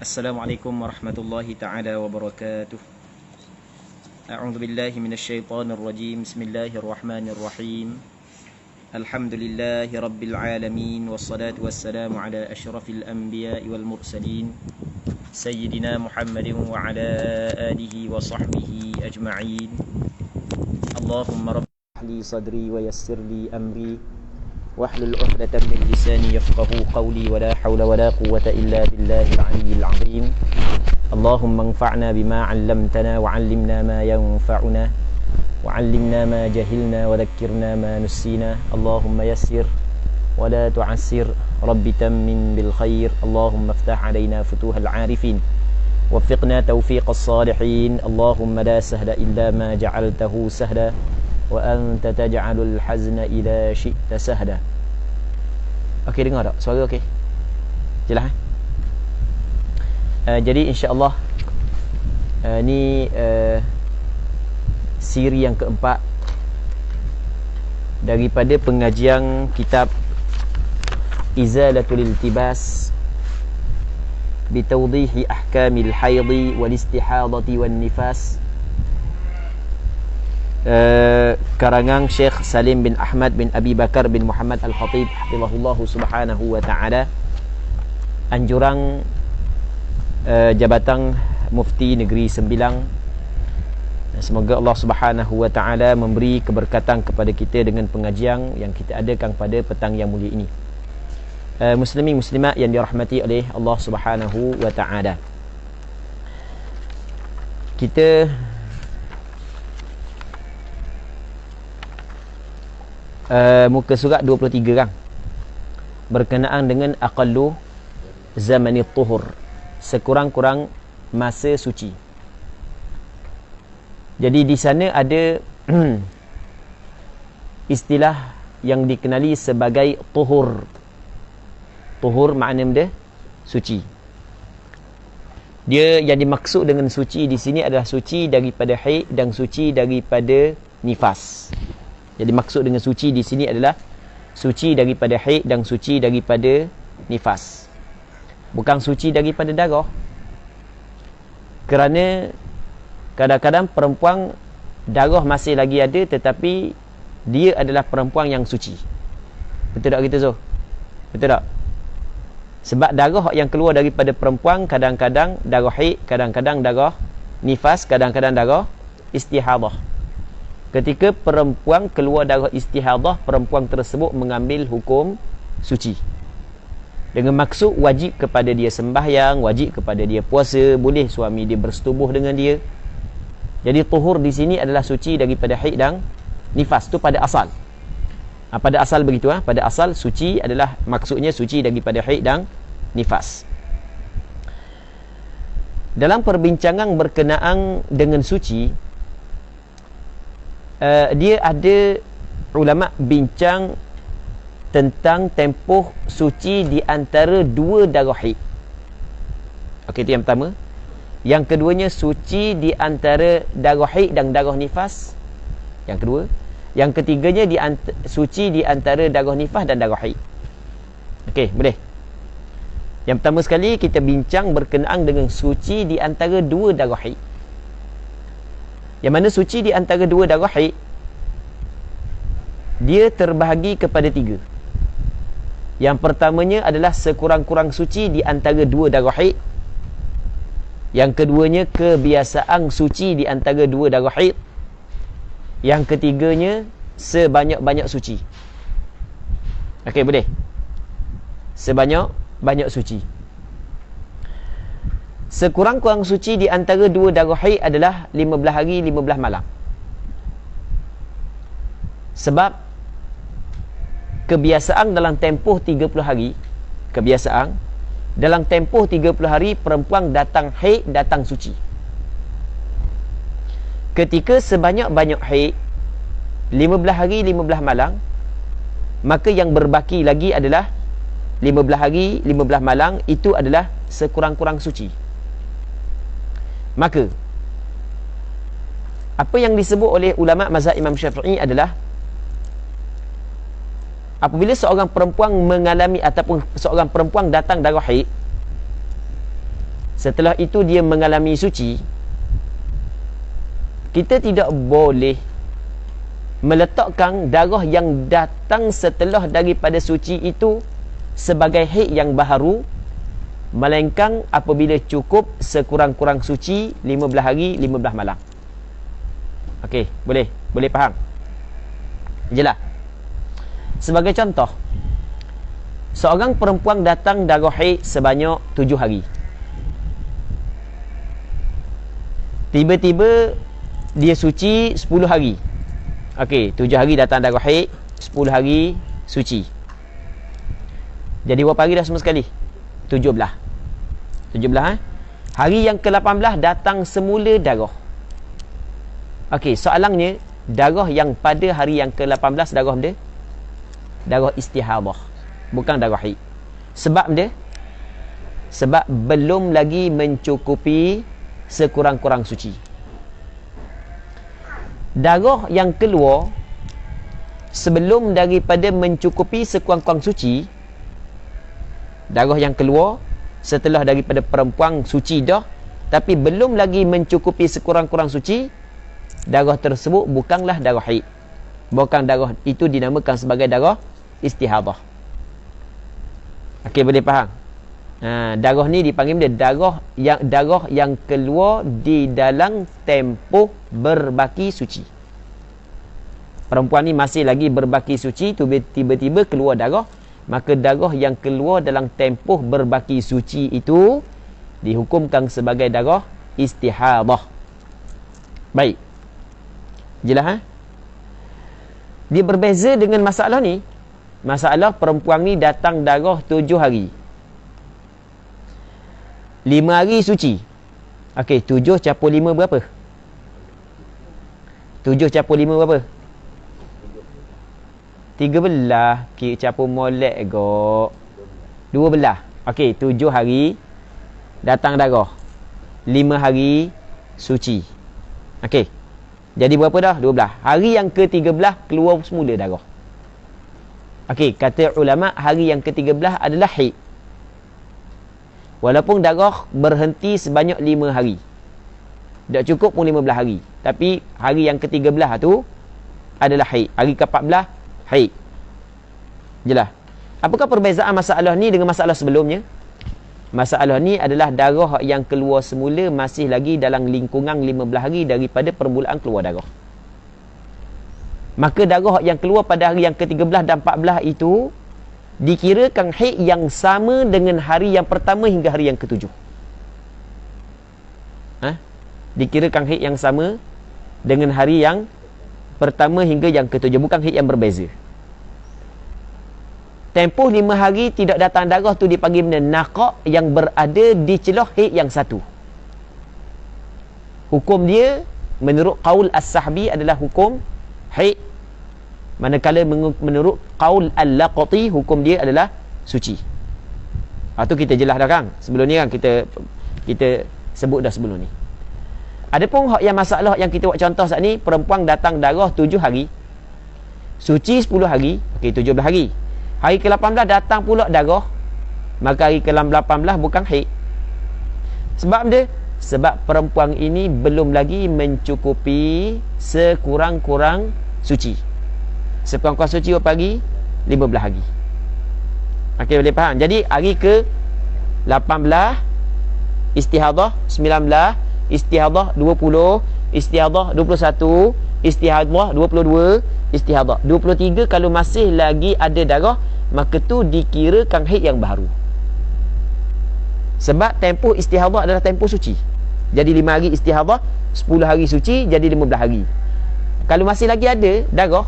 Assalamualaikum warahmatullahi ta'ala wabarakatuh. A'udzu billahi minasyaitonir rajim. Bismillahirrahmanirrahim. Alhamdulillahi rabbil alamin wassalatu wassalamu ala asyrafil anbiya'i wal mursalin sayyidina Muhammadin wa ala alihi wa sahbihi ajma'in. Allahumma rabbi li sadri wa yassir li amri واحلل عقدة من لساني يفقهوا قولي ولا حول ولا قوة إلا بالله العلي العظيم اللهم انفعنا بما علمتنا وعلمنا ما ينفعنا وعلمنا ما جهلنا وذكرنا ما نسينا اللهم يسر ولا تعسر رب تمن بالخير اللهم افتح علينا فتوح العارفين وفقنا توفيق الصالحين اللهم لا سهل إلا ما جعلته سهلا wa anta taj'alul hazna idza syi'ta sahda. Okey, dengar tak? Suara okey? Jelas jadi insya-Allah ni siri yang keempat daripada pengajian kitab Izalatul Iltibas bitawdihi ahkamil haidhi wal istihadati wan nifas karangan Syekh Salim bin Ahmad bin Abi Bakar bin Muhammad Al-Khatib hafizahullahu subhanahu wa ta'ala, anjuran Jabatan Mufti Negeri Sembilang. Semoga Allah subhanahu wa ta'ala memberi keberkatan kepada kita dengan pengajian yang kita adakan pada petang yang mulia ini. Muslimin muslimat yang dirahmati oleh Allah subhanahu wa ta'ala, kita muka surat 23 kan, berkenaan dengan aqallu zamani tuhur, sekurang-kurang masa suci. Jadi di sana ada istilah yang dikenali sebagai tuhur. Tuhur makna benda suci. Dia yang dimaksud dengan suci di sini adalah suci daripada haid dan suci daripada nifas. Jadi maksud dengan suci di sini adalah suci daripada haid dan suci daripada nifas. Bukan suci daripada darah. Kerana kadang-kadang perempuan darah masih lagi ada tetapi dia adalah perempuan yang suci. Betul tak kita Zul? Betul tak? Sebab darah yang keluar daripada perempuan kadang-kadang darah haid, kadang-kadang darah nifas, kadang-kadang darah istihadah. Ketika perempuan keluar darah istihadah, perempuan tersebut mengambil hukum suci. Dengan maksud wajib kepada dia sembahyang, wajib kepada dia puasa, boleh suami dia bersetubuh dengan dia. Jadi tuhur di sini adalah suci daripada haid dan nifas. Tu pada asal. Pada asal begitu. Pada asal suci adalah maksudnya suci daripada haid dan nifas. Dalam perbincangan berkenaan dengan suci, dia ada ulama bincang tentang tempoh suci di antara dua darah haid. Okey, itu yang pertama. Yang keduanya suci di antara darah haid dan darah nifas. Yang kedua. Yang ketiganya suci di antara darah nifas dan darah haid. Okey, boleh. Yang pertama sekali kita bincang berkenaan dengan suci di antara dua darah haid. Yang mana suci di antara dua darah haid, dia terbahagi kepada tiga. Yang pertamanya adalah sekurang-kurang suci di antara dua darah haid. Yang keduanya kebiasaan suci di antara dua darah haid. Yang ketiganya sebanyak-banyak suci. Okey, boleh? Sebanyak-banyak suci. Sekurang-kurang suci di antara dua darah haid adalah 15 hari 15 malam. Sebab kebiasaan dalam tempoh 30 hari, kebiasaan dalam tempoh 30 hari perempuan datang haid, datang suci. Ketika sebanyak-banyak haid 15 hari 15 malam, maka yang berbaki lagi adalah 15 hari 15 malam, itu adalah sekurang-kurang suci. Maka apa yang disebut oleh ulama mazhab Imam Syafi'i adalah apabila seorang perempuan mengalami ataupun seorang perempuan datang darah haid, setelah itu dia mengalami suci, kita tidak boleh meletakkan darah yang datang setelah daripada suci itu sebagai haid yang baharu, melainkan apabila cukup sekurang-kurang suci 15 hari 15 malam. Okey, boleh faham? Jelas. Sebagai contoh, seorang perempuan datang darah haid sebanyak 7 hari. Tiba-tiba dia suci 10 hari. Okey, 7 hari datang darah haid, 10 hari suci. Jadi berapa hari dah semua sekali? 17. 17 Hari yang ke-18 datang semula darah. Okey, soalannya, darah yang pada hari yang ke-18 darah benda? Darah istihadah, bukan darah haid. Sebab dia? Sebab belum lagi mencukupi sekurang-kurang suci. Darah yang keluar sebelum daripada mencukupi sekurang-kurang suci, darah yang keluar setelah daripada perempuan suci dah tapi belum lagi mencukupi sekurang-kurang suci, darah tersebut bukanlah darah haid. Bukan darah itu dinamakan sebagai darah istihadah. Okey, boleh faham? Darah ni dipanggil darah yang keluar di dalam tempoh berbaki suci. Perempuan ni masih lagi berbaki suci, tiba-tiba keluar darah, maka darah yang keluar dalam tempoh berbaki suci itu dihukumkan sebagai darah istihadah. Baik. Jelas? Dia berbeza dengan masalah ni. Masalah perempuan ni datang darah 7 hari. 5 hari suci. Okey, 7 capur 5 berapa? 7 capur 5 berapa? 13. Kira capur molek gok. 12. Okey, 7 hari datang darah. 5 hari suci. Okey. Jadi berapa dah? 12. Hari yang ke-13 keluar semula darah. Okey, kata ulama hari yang ke-13 adalah haid. Walaupun darah berhenti sebanyak 5 hari. Tak cukup pun 15 hari. Tapi hari yang ke-13 tu adalah haid. Hari ke-14 haid. Jelas. Apakah perbezaan masalah ni dengan masalah sebelumnya? Masalah ni adalah darah yang keluar semula masih lagi dalam lingkungan 15 hari daripada permulaan keluar darah. Maka darah yang keluar pada hari yang ke-13 dan 14 itu dikirakan haid yang sama dengan hari yang pertama hingga hari yang ke-7. Dikirakan haid yang sama dengan hari yang pertama hingga yang ke-7, bukan haid yang berbeza. Tempoh 5 hari tidak datang darah tu dipanggil naqaq yang berada di celah haid yang satu. Hukum dia menurut qaul as-sahbi adalah hukum haid. Manakala menurut qaul al-laqati hukum dia adalah suci. Itu kita jelas dah kan. Sebelum ni kan kita sebut dah sebelum ni. Adapun yang masalah yang kita buat contoh saat ni, perempuan datang darah 7 hari, suci 10 hari, okey 17 hari. Hari ke-18 datang pula darah, maka hari ke-18 bukan haid. Sebab dia? Sebab perempuan ini belum lagi mencukupi sekurang-kurang suci. Sekurang-kurang suci berapa hari? 15 hari. Okey, boleh faham? Jadi hari ke-18 istihadah, 19 istihadah, 20 istihadah, 21 istihadah, 22 istihadah, 23 kalau masih lagi ada darah, maka tu dikirakan haid yang baru. Sebab tempoh istihadah adalah tempoh suci. Jadi 5 hari istihadah, 10 hari suci, jadi 15 hari. Kalau masih lagi ada darah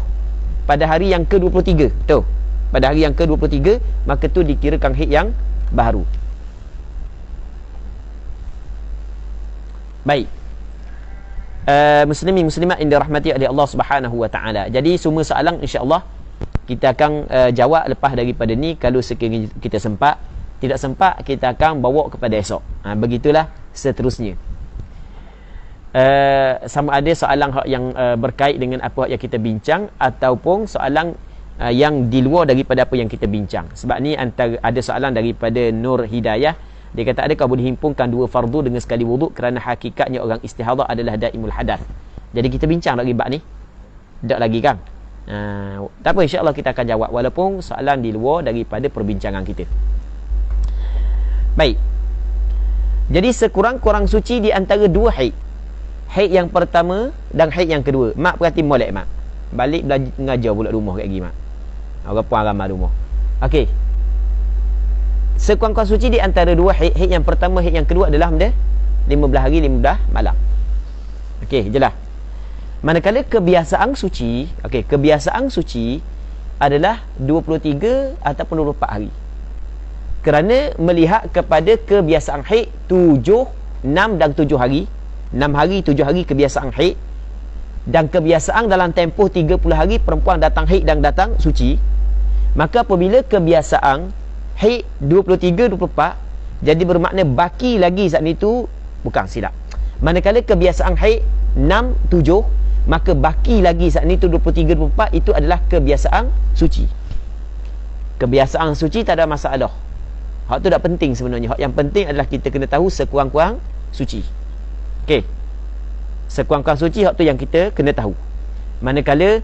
pada hari yang ke-23 tu, pada hari yang ke-23, maka tu dikirakan haid yang baru. Baik. Muslimin muslimat yang dirahmati oleh Allah Subhanahu wa taala. Jadi semua soalan insya-Allah kita akan jawab lepas daripada ni kalau sekiranya kita sempat. Tidak sempat kita akan bawa kepada esok. Begitulah seterusnya. Sama ada soalan yang berkait dengan apa yang kita bincang ataupun soalan yang di luar daripada apa yang kita bincang. Sebab ni antara ada soalan daripada Nur Hidayah, Dia kata adakah boleh himpunkan dua fardu dengan sekali wuduk, kerana hakikatnya orang istihadah adalah daimul hadath. Jadi kita bincang lagi bab ni. Tak lagi kan? Tak apa, insya-Allah kita akan jawab walaupun soalan di luar daripada perbincangan kita. Baik. Jadi sekurang-kurang suci di antara dua haid. Haid yang pertama dan haid yang kedua. Mak perhati molek mak. Balik belajar mengajar pula rumah kat lagi mak. Orang puan ramai rumah. Okey. Sekurang-kurang suci di antara dua haid. Haid yang pertama, haid yang kedua adalah 15 hari 15 malam. Okey, jelas. Manakala kebiasaan suci, kebiasaan suci adalah 23 ataupun 24 hari. Kerana melihat kepada kebiasaan haid 7, 6 dan 7 hari. 6 hari, 7 hari kebiasaan haid. Dan kebiasaan dalam tempoh 30 hari perempuan datang haid dan datang suci. Maka apabila kebiasaan haid 23, 24, jadi bermakna baki lagi saat itu, bukan silap. Manakala kebiasaan haid 6, 7, maka baki lagi saat itu 23, 24, itu adalah kebiasaan suci. Kebiasaan suci tak ada masalah. Hak tu tak penting sebenarnya. Hak yang penting adalah kita kena tahu sekurang-kurang suci. Okey. Sekurang-kurang suci, hak tu yang kita kena tahu. Manakala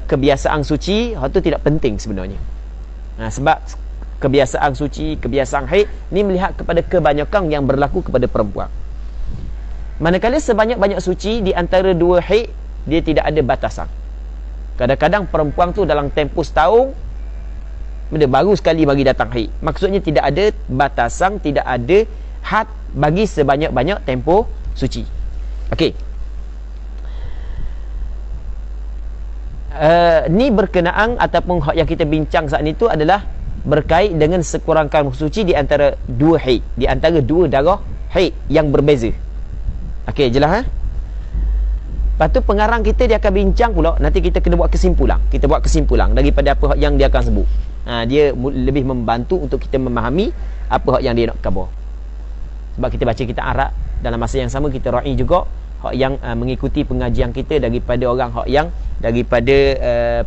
kebiasaan suci, hak tu tidak penting sebenarnya. Sebab kebiasaan suci, kebiasaan haid ni melihat kepada kebanyakan yang berlaku kepada perempuan. Manakala sebanyak-banyak suci di antara dua haid, dia tidak ada batasan. Kadang-kadang perempuan tu dalam tempoh setahun benda baru sekali bagi datang haid. Maksudnya tidak ada batasan, tidak ada had bagi sebanyak-banyak tempoh suci. Okey. Ni berkenaan ataupun hak yang kita bincang saat ni tu adalah berkait dengan sekurang-kurang suci di antara dua haid, di antara dua darah haid yang berbeza. Okey, jelas Lepas tu pengarang kita dia akan bincang pula, nanti kita kena buat kesimpulan. Kita buat kesimpulan daripada apa yang dia akan sebut. Dia lebih membantu untuk kita memahami apa yang dia nak khabar. Sebab kita baca kitab Arab, dalam masa yang sama kita ra'i juga hak yang mengikuti pengajian kita daripada orang hak yang daripada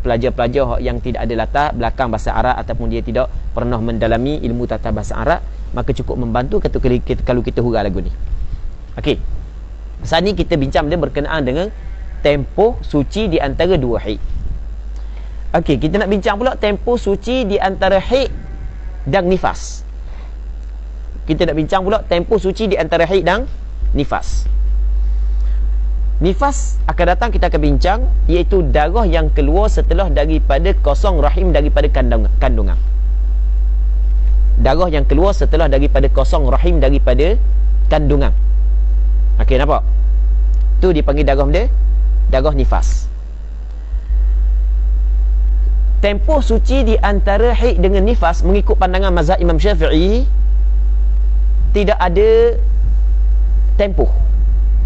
pelajar-pelajar hak yang tidak ada latar belakang bahasa Arab ataupun dia tidak pernah mendalami ilmu tata bahasa Arab, maka cukup membantu kalau kita hurai lagu ni. Okey. Saat ni kita bincang dia berkenaan dengan tempoh suci di antara dua haid. Okey, kita nak bincang pula tempoh suci di antara haid dan nifas. Kita nak bincang pula tempoh suci di antara haid dan nifas. Nifas akan datang kita akan bincang, iaitu darah yang keluar setelah daripada kosong rahim daripada kandungan. Darah yang keluar setelah daripada kosong rahim daripada kandungan. Okey, nampak? Tu dipanggil darah dia, darah nifas. Tempoh suci di antara haid dengan nifas mengikut pandangan mazhab Imam Syafi'i tidak ada tempoh.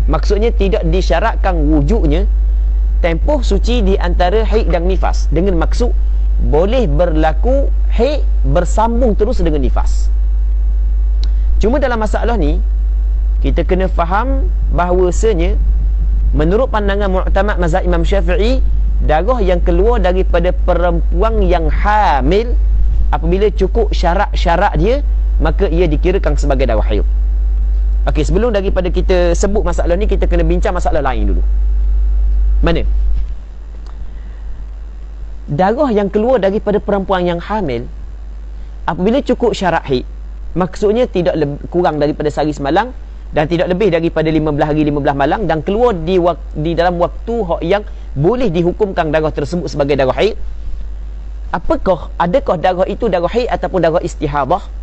Maksudnya tidak disyaratkan wujudnya tempoh suci di antara haid dan nifas, dengan maksud boleh berlaku haid bersambung terus dengan nifas. Cuma dalam masalah ni kita kena faham bahawasanya menurut pandangan mu'tamad mazhab Imam Syafi'i, darah yang keluar daripada perempuan yang hamil apabila cukup syarat-syarat dia, maka ia dikirakan sebagai darah haid. Okey, sebelum daripada kita sebut masalah ni, kita kena bincang masalah lain dulu. Mana? Darah yang keluar daripada perempuan yang hamil apabila cukup syarat haid, maksudnya tidak kurang daripada sehari semalam dan tidak lebih daripada 15 hari 15 malam, dan keluar di dalam waktu yang boleh dihukumkan darah tersebut sebagai darah haid. Adakah darah itu darah haid ataupun darah istihadah?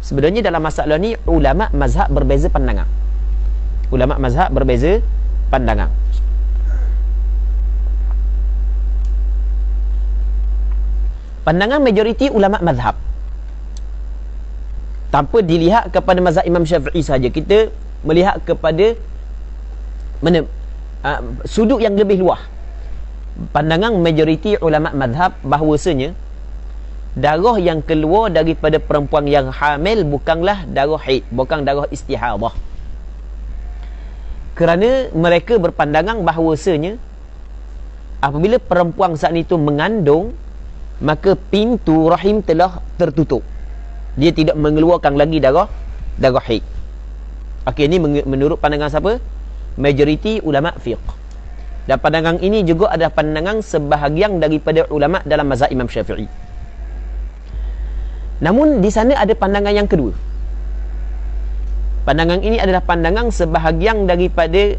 Sebenarnya dalam masalah ni ulama mazhab berbeza pandangan. Ulama mazhab berbeza pandangan. Pandangan majoriti ulama mazhab, tanpa dilihat kepada mazhab Imam Syafi'i saja, kita melihat kepada mana sudut yang lebih luas. Pandangan majoriti ulama mazhab bahawasanya darah yang keluar daripada perempuan yang hamil bukanlah darah haid, bukan darah istihadah. Kerana mereka berpandangan bahawasanya apabila perempuan saat itu mengandung, maka pintu rahim telah tertutup. Dia tidak mengeluarkan lagi darah darah haid. Okey, ini menurut pandangan siapa? Majoriti ulama fiqh. Dan pandangan ini juga adalah pandangan sebahagian daripada ulama dalam mazhab Imam Syafi'i. Namun di sana ada pandangan yang kedua. Pandangan ini adalah pandangan sebahagian daripada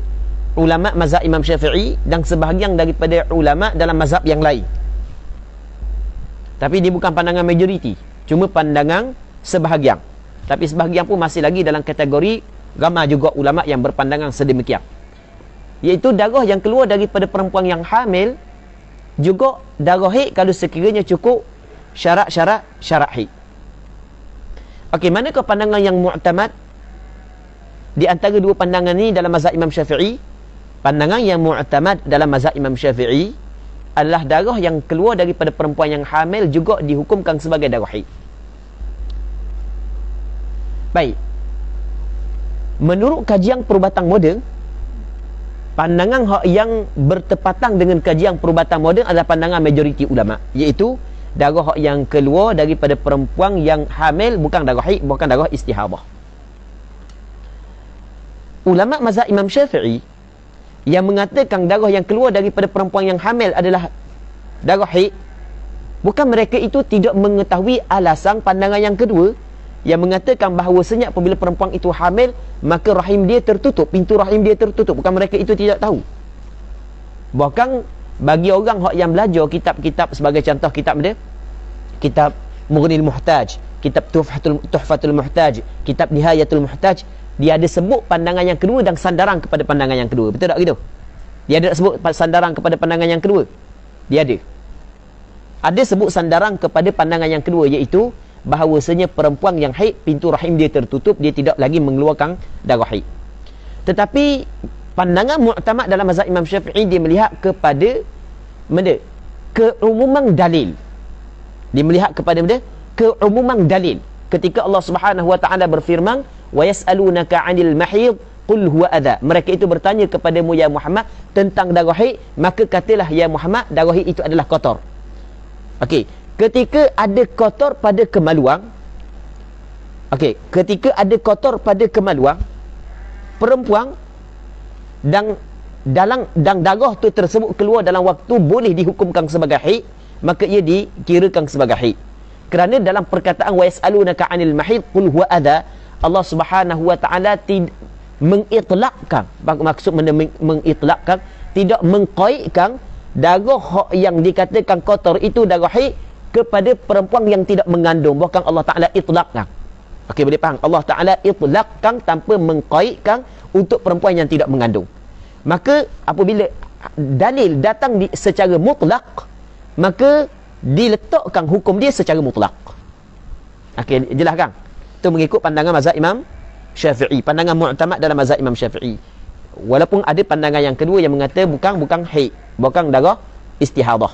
ulama mazhab Imam Syafi'i dan sebahagian daripada ulama dalam mazhab yang lain. Tapi dia bukan pandangan majoriti, cuma pandangan sebahagian. Tapi sebahagian pun masih lagi dalam kategori ramai juga ulama yang berpandangan sedemikian. Iaitu darah yang keluar daripada perempuan yang hamil juga darah haid kalau sekiranya cukup syarat-syarat haid. Okey, manakah pandangan yang mu'tamad di antara dua pandangan ini dalam mazhab Imam Syafi'i? Pandangan yang mu'tamad dalam mazhab Imam Syafi'i adalah darah yang keluar daripada perempuan yang hamil juga dihukumkan sebagai darah haid. Baik. Menurut kajian perubatan moden, pandangan hak yang bertepatan dengan kajian perubatan moden adalah pandangan majoriti ulama, iaitu darah hak yang keluar daripada perempuan yang hamil bukan darah haid, bukan darah istihadah. Ulama mazhab Imam Syafi'i yang mengatakan darah yang keluar daripada perempuan yang hamil adalah darah haid, bukan mereka itu tidak mengetahui alasan pandangan yang kedua yang mengatakan bahawasanya apabila perempuan itu hamil maka rahim dia tertutup, pintu rahim dia tertutup. Bukan mereka itu tidak tahu. Bahkan bagi orang yang belajar kitab-kitab, sebagai contoh kitab dia, kitab Mughnil Muhtaj, kitab Tuhfatul Muhtaj, kitab Nihayatul Muhtaj, dia ada sebut pandangan yang kedua dan sandaran kepada pandangan yang kedua. Betul tak gitu? Dia ada sebut sandaran kepada pandangan yang kedua. Dia ada sebut sandaran kepada pandangan yang kedua, iaitu bahawasanya perempuan yang haid pintu rahim dia tertutup, dia tidak lagi mengeluarkan darah haid. Tetapi pandangan mu'tamad dalam mazhab Imam Syafi'i, dia melihat kepada keumuman dalil. Dia melihat kepada keumuman dalil. Ketika Allah Subhanahu wa taala berfirman, "Wa yas'alunaka 'anil mahid qul huwa adha." Mereka itu bertanya kepadamu ya Muhammad tentang darah haid, maka katalah ya Muhammad, darah haid itu adalah kotor. Okey, ketika ada kotor pada kemaluan, ketika ada kotor pada kemaluan perempuan dan darah tu tersebut keluar dalam waktu boleh dihukumkan sebagai haid, maka ia dikirakan sebagai haid. Kerana dalam perkataan wa yas'alunaka 'anil mahid qul huwa adha, Allah Subhanahu wa taala mengitlaqkan, maksud mengitlaqkan, tidak mengqaidkan darah yang dikatakan kotor itu darah haid kepada perempuan yang tidak mengandung. Bahkan Allah Ta'ala itlaqkan. Okey, boleh faham? Allah Ta'ala itlaqkan tanpa mengqaidkan untuk perempuan yang tidak mengandung. Maka apabila dalil datang secara mutlak, maka diletakkan hukum dia secara mutlak. Okey, jelas kan? Itu mengikut pandangan mazhab Imam Syafi'i, pandangan mu'tamad dalam mazhab Imam Syafi'i. Walaupun ada pandangan yang kedua yang mengatakan bukan haid, bukan darah istihadah.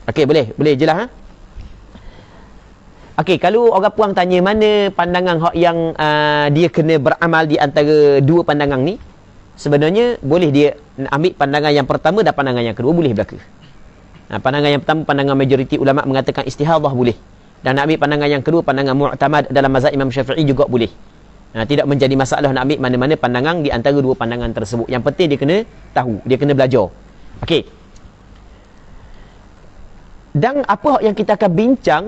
Okey, boleh jelas ha? Okey, kalau orang puang tanya mana pandangan hak yang dia kena beramal di antara dua pandangan ni, sebenarnya boleh dia ambil pandangan yang pertama dan pandangan yang kedua, boleh belaka. Pandangan yang pertama, pandangan majoriti ulama mengatakan istihadah, boleh. Dan nak ambil pandangan yang kedua, pandangan mu'tamad dalam mazhab Imam Syafi'i, juga boleh. Tidak menjadi masalah nak ambil mana-mana pandangan di antara dua pandangan tersebut. Yang penting dia kena tahu, dia kena belajar. Okey. Dan apa yang kita akan bincang,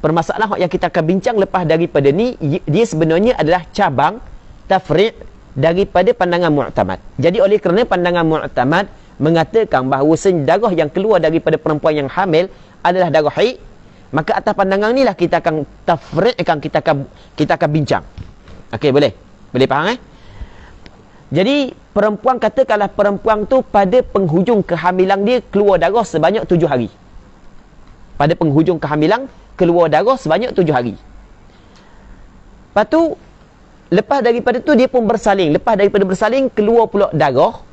permasalahan yang kita akan bincang lepas daripada ni, dia sebenarnya adalah cabang tafri' daripada pandangan mu'tamad. Jadi oleh kerana pandangan mu'tamad mengatakan bahawa darah yang keluar daripada perempuan yang hamil adalah darah haid, maka atas pandangan inilah kita akan tafri'kan, kita akan bincang. Okey, boleh faham Jadi perempuan, katakanlah perempuan tu pada penghujung kehamilan dia keluar darah sebanyak 7 hari. Pada penghujung kehamilan keluar darah sebanyak 7 hari. Lepas tu, lepas daripada tu dia pun bersalin. Lepas daripada bersalin, keluar pula darah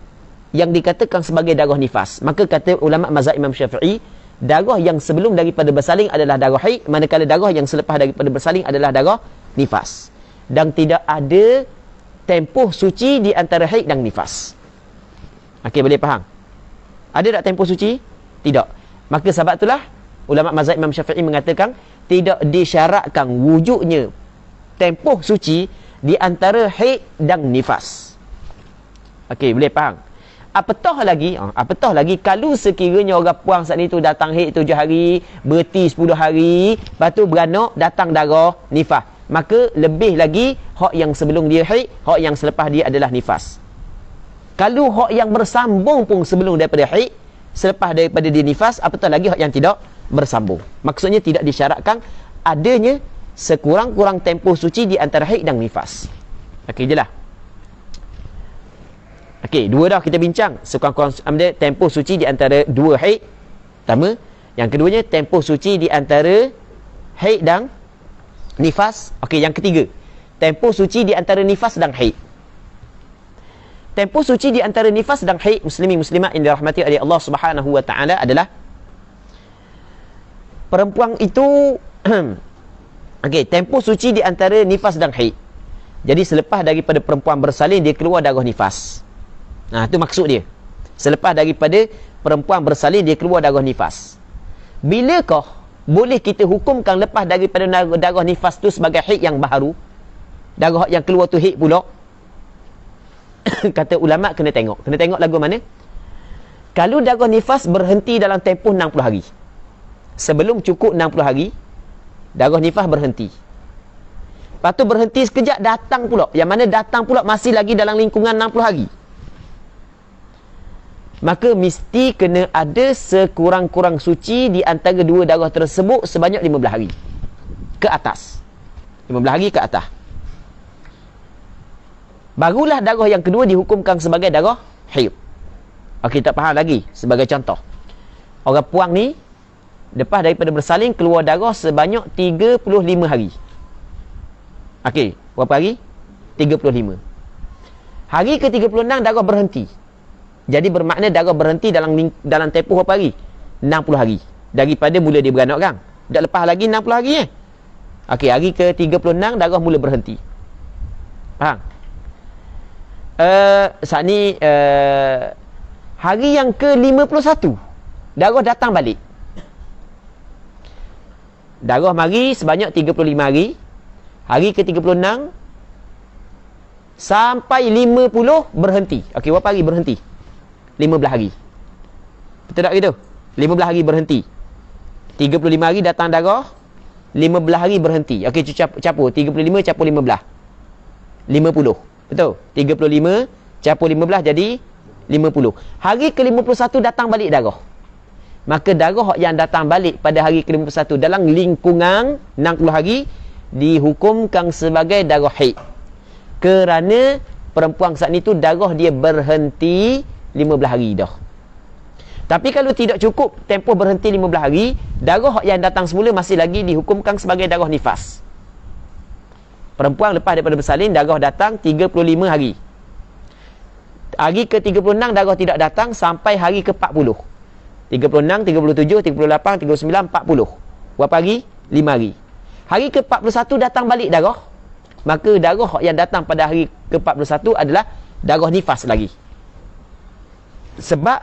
yang dikatakan sebagai darah nifas. Maka kata ulama mazhab Imam Syafi'i, darah yang sebelum daripada bersalin adalah darah haid, manakala darah yang selepas daripada bersalin adalah darah nifas. Dan tidak ada tempoh suci di antara haid dan nifas. Okey, boleh faham? Ada tak tempoh suci? Tidak. Maka sebab itulah ulama mazhab Imam Syafi'i mengatakan tidak disyaratkan wujudnya tempoh suci di antara haid dan nifas. Okey, boleh faham? Apatah lagi kalau sekiranya orang puang saat itu datang haid 7 hari, berhenti 10 hari, lepas tu beranak datang darah nifas, maka lebih lagi hak yang sebelum dia haid, hak yang selepas dia adalah nifas. Kalau hak yang bersambung pun sebelum daripada haid, selepas daripada dia nifas, apatah lagi hak yang tidak bersambung. Maksudnya tidak disyaratkan adanya sekurang-kurang tempoh suci di antara haid dan nifas. Okey, jelas. Okey, dua dah kita bincang. Sekurang-kurang tempoh suci di antara dua haid. Pertama. Yang keduanya, tempoh suci di antara haid dan nifas. Okey, yang ketiga, tempoh suci di antara nifas dan haid. Tempoh suci di antara nifas dan haid, muslimin muslimat yang dirahmati oleh Allah Subhanahu wa taala, adalah perempuan itu okey, tempoh suci di antara nifas dan haid. Jadi selepas daripada perempuan bersalin, dia keluar darah nifas. Nah, itu maksud dia. Selepas daripada perempuan bersalin, dia keluar darah nifas. Bilakah boleh kita hukumkan lepas daripada darah nifas tu sebagai haid yang baharu? Darah yang keluar tu haid pula? Kata ulama, kena tengok. Kena tengok lagu mana? Kalau darah nifas berhenti dalam tempoh 60 hari. Sebelum cukup 60 hari, darah nifas berhenti. Lepas tu berhenti sekejap, datang pula. Yang mana datang pula masih lagi dalam lingkungan 60 hari. Maka mesti kena ada sekurang-kurang suci di antara dua darah tersebut sebanyak 15 hari ke atas. 15 hari ke atas. Barulah darah yang kedua dihukumkan sebagai darah haid. Okey, tak faham lagi. Sebagai contoh, orang puang ni lepas daripada bersalin keluar darah sebanyak 35 hari. Okey, berapa hari? 35. Hari ke-36 darah berhenti. Jadi bermakna darah berhenti dalam tempoh berapa hari? 60 hari. Daripada mula dia beranak kan? Dah lepas lagi 60 hari Okey, hari ke-36 darah mula berhenti. Faham? Saat ni hari yang ke-51 darah datang balik. Darah mari sebanyak 35 hari. Hari ke-36 sampai 50 berhenti. Okey, berapa hari berhenti? 15 hari. Betul tak gitu? 15 hari berhenti. 35 hari datang darah, 15 hari berhenti. Okey, capur 35 capur 15. 50. Betul? 35 capur 15 jadi 50. Hari ke-51 datang balik darah. Maka darah yang datang balik pada hari ke-51 dalam lingkungan 60 hari dihukumkan sebagai darah haid. Kerana perempuan saat itu darah dia berhenti 15 hari dah. Tapi kalau tidak cukup tempoh berhenti 15 hari, darah yang datang semula masih lagi dihukumkan sebagai darah nifas. Perempuan lepas daripada bersalin, darah datang 35 hari. Hari ke-36 darah tidak datang sampai hari ke-40. 36, 37, 38, 39, 40. Berapa hari? 5 hari. Hari ke-41 datang balik darah. Maka darah yang datang pada hari ke-41 adalah darah nifas lagi. Sebab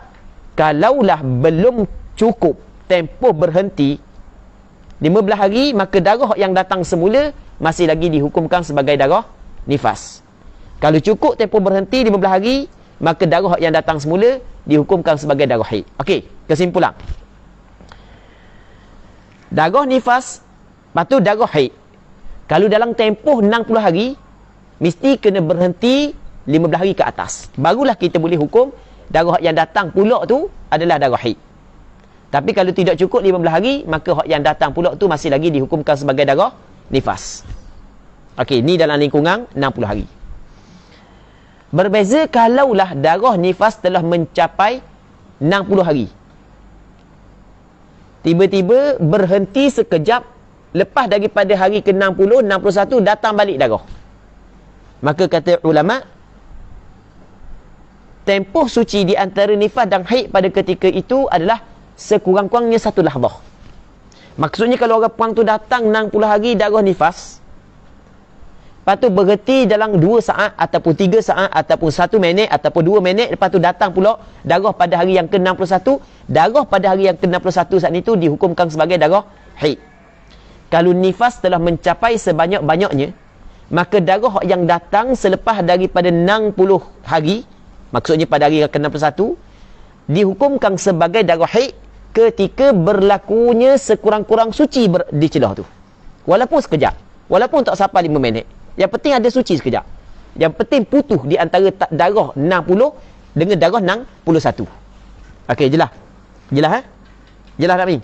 kalaulah belum cukup tempoh berhenti 15 hari, maka darah yang datang semula masih lagi dihukumkan sebagai darah nifas. Kalau cukup tempoh berhenti 15 hari, maka darah yang datang semula dihukumkan sebagai darah haid. Okey, kesimpulan. Darah nifas, lepas tu darah haid. Kalau dalam tempoh 60 hari, mesti kena berhenti 15 hari ke atas. Barulah kita boleh hukum darah yang datang pula tu adalah darah haid. Tapi kalau tidak cukup 15 hari, maka hak yang datang pula tu masih lagi dihukumkan sebagai darah nifas. Okey, ni dalam lingkungan 60 hari. Berbeza kalaulah darah nifas telah mencapai 60 hari. Tiba-tiba berhenti sekejap, lepas daripada hari ke-60, 61 datang balik darah. Maka kata ulama, tempoh suci di antara nifas dan haid pada ketika itu adalah sekurang-kurangnya satu lahzah. Maksudnya kalau orang puang tu datang 60 hari darah nifas, lepas tu berhenti dalam 2 saat ataupun 3 saat ataupun 1 minit ataupun 2 minit, lepas tu datang pula darah pada hari yang ke-61, darah pada hari yang ke-61 saat itu dihukumkan sebagai darah haid. Kalau nifas telah mencapai sebanyak-banyaknya, maka darah yang datang selepas daripada 60 hari, maksudnya pada hari ke-61, dihukumkan sebagai darah haid ketika berlakunya sekurang-kurang suci di celah tu. Walaupun sekejap, walaupun tak sampai 5 minit, yang penting ada suci sekejap. Yang penting putus di antara darah 60 dengan darah 61. Okey, jelas? Jelas Jelas tak ni?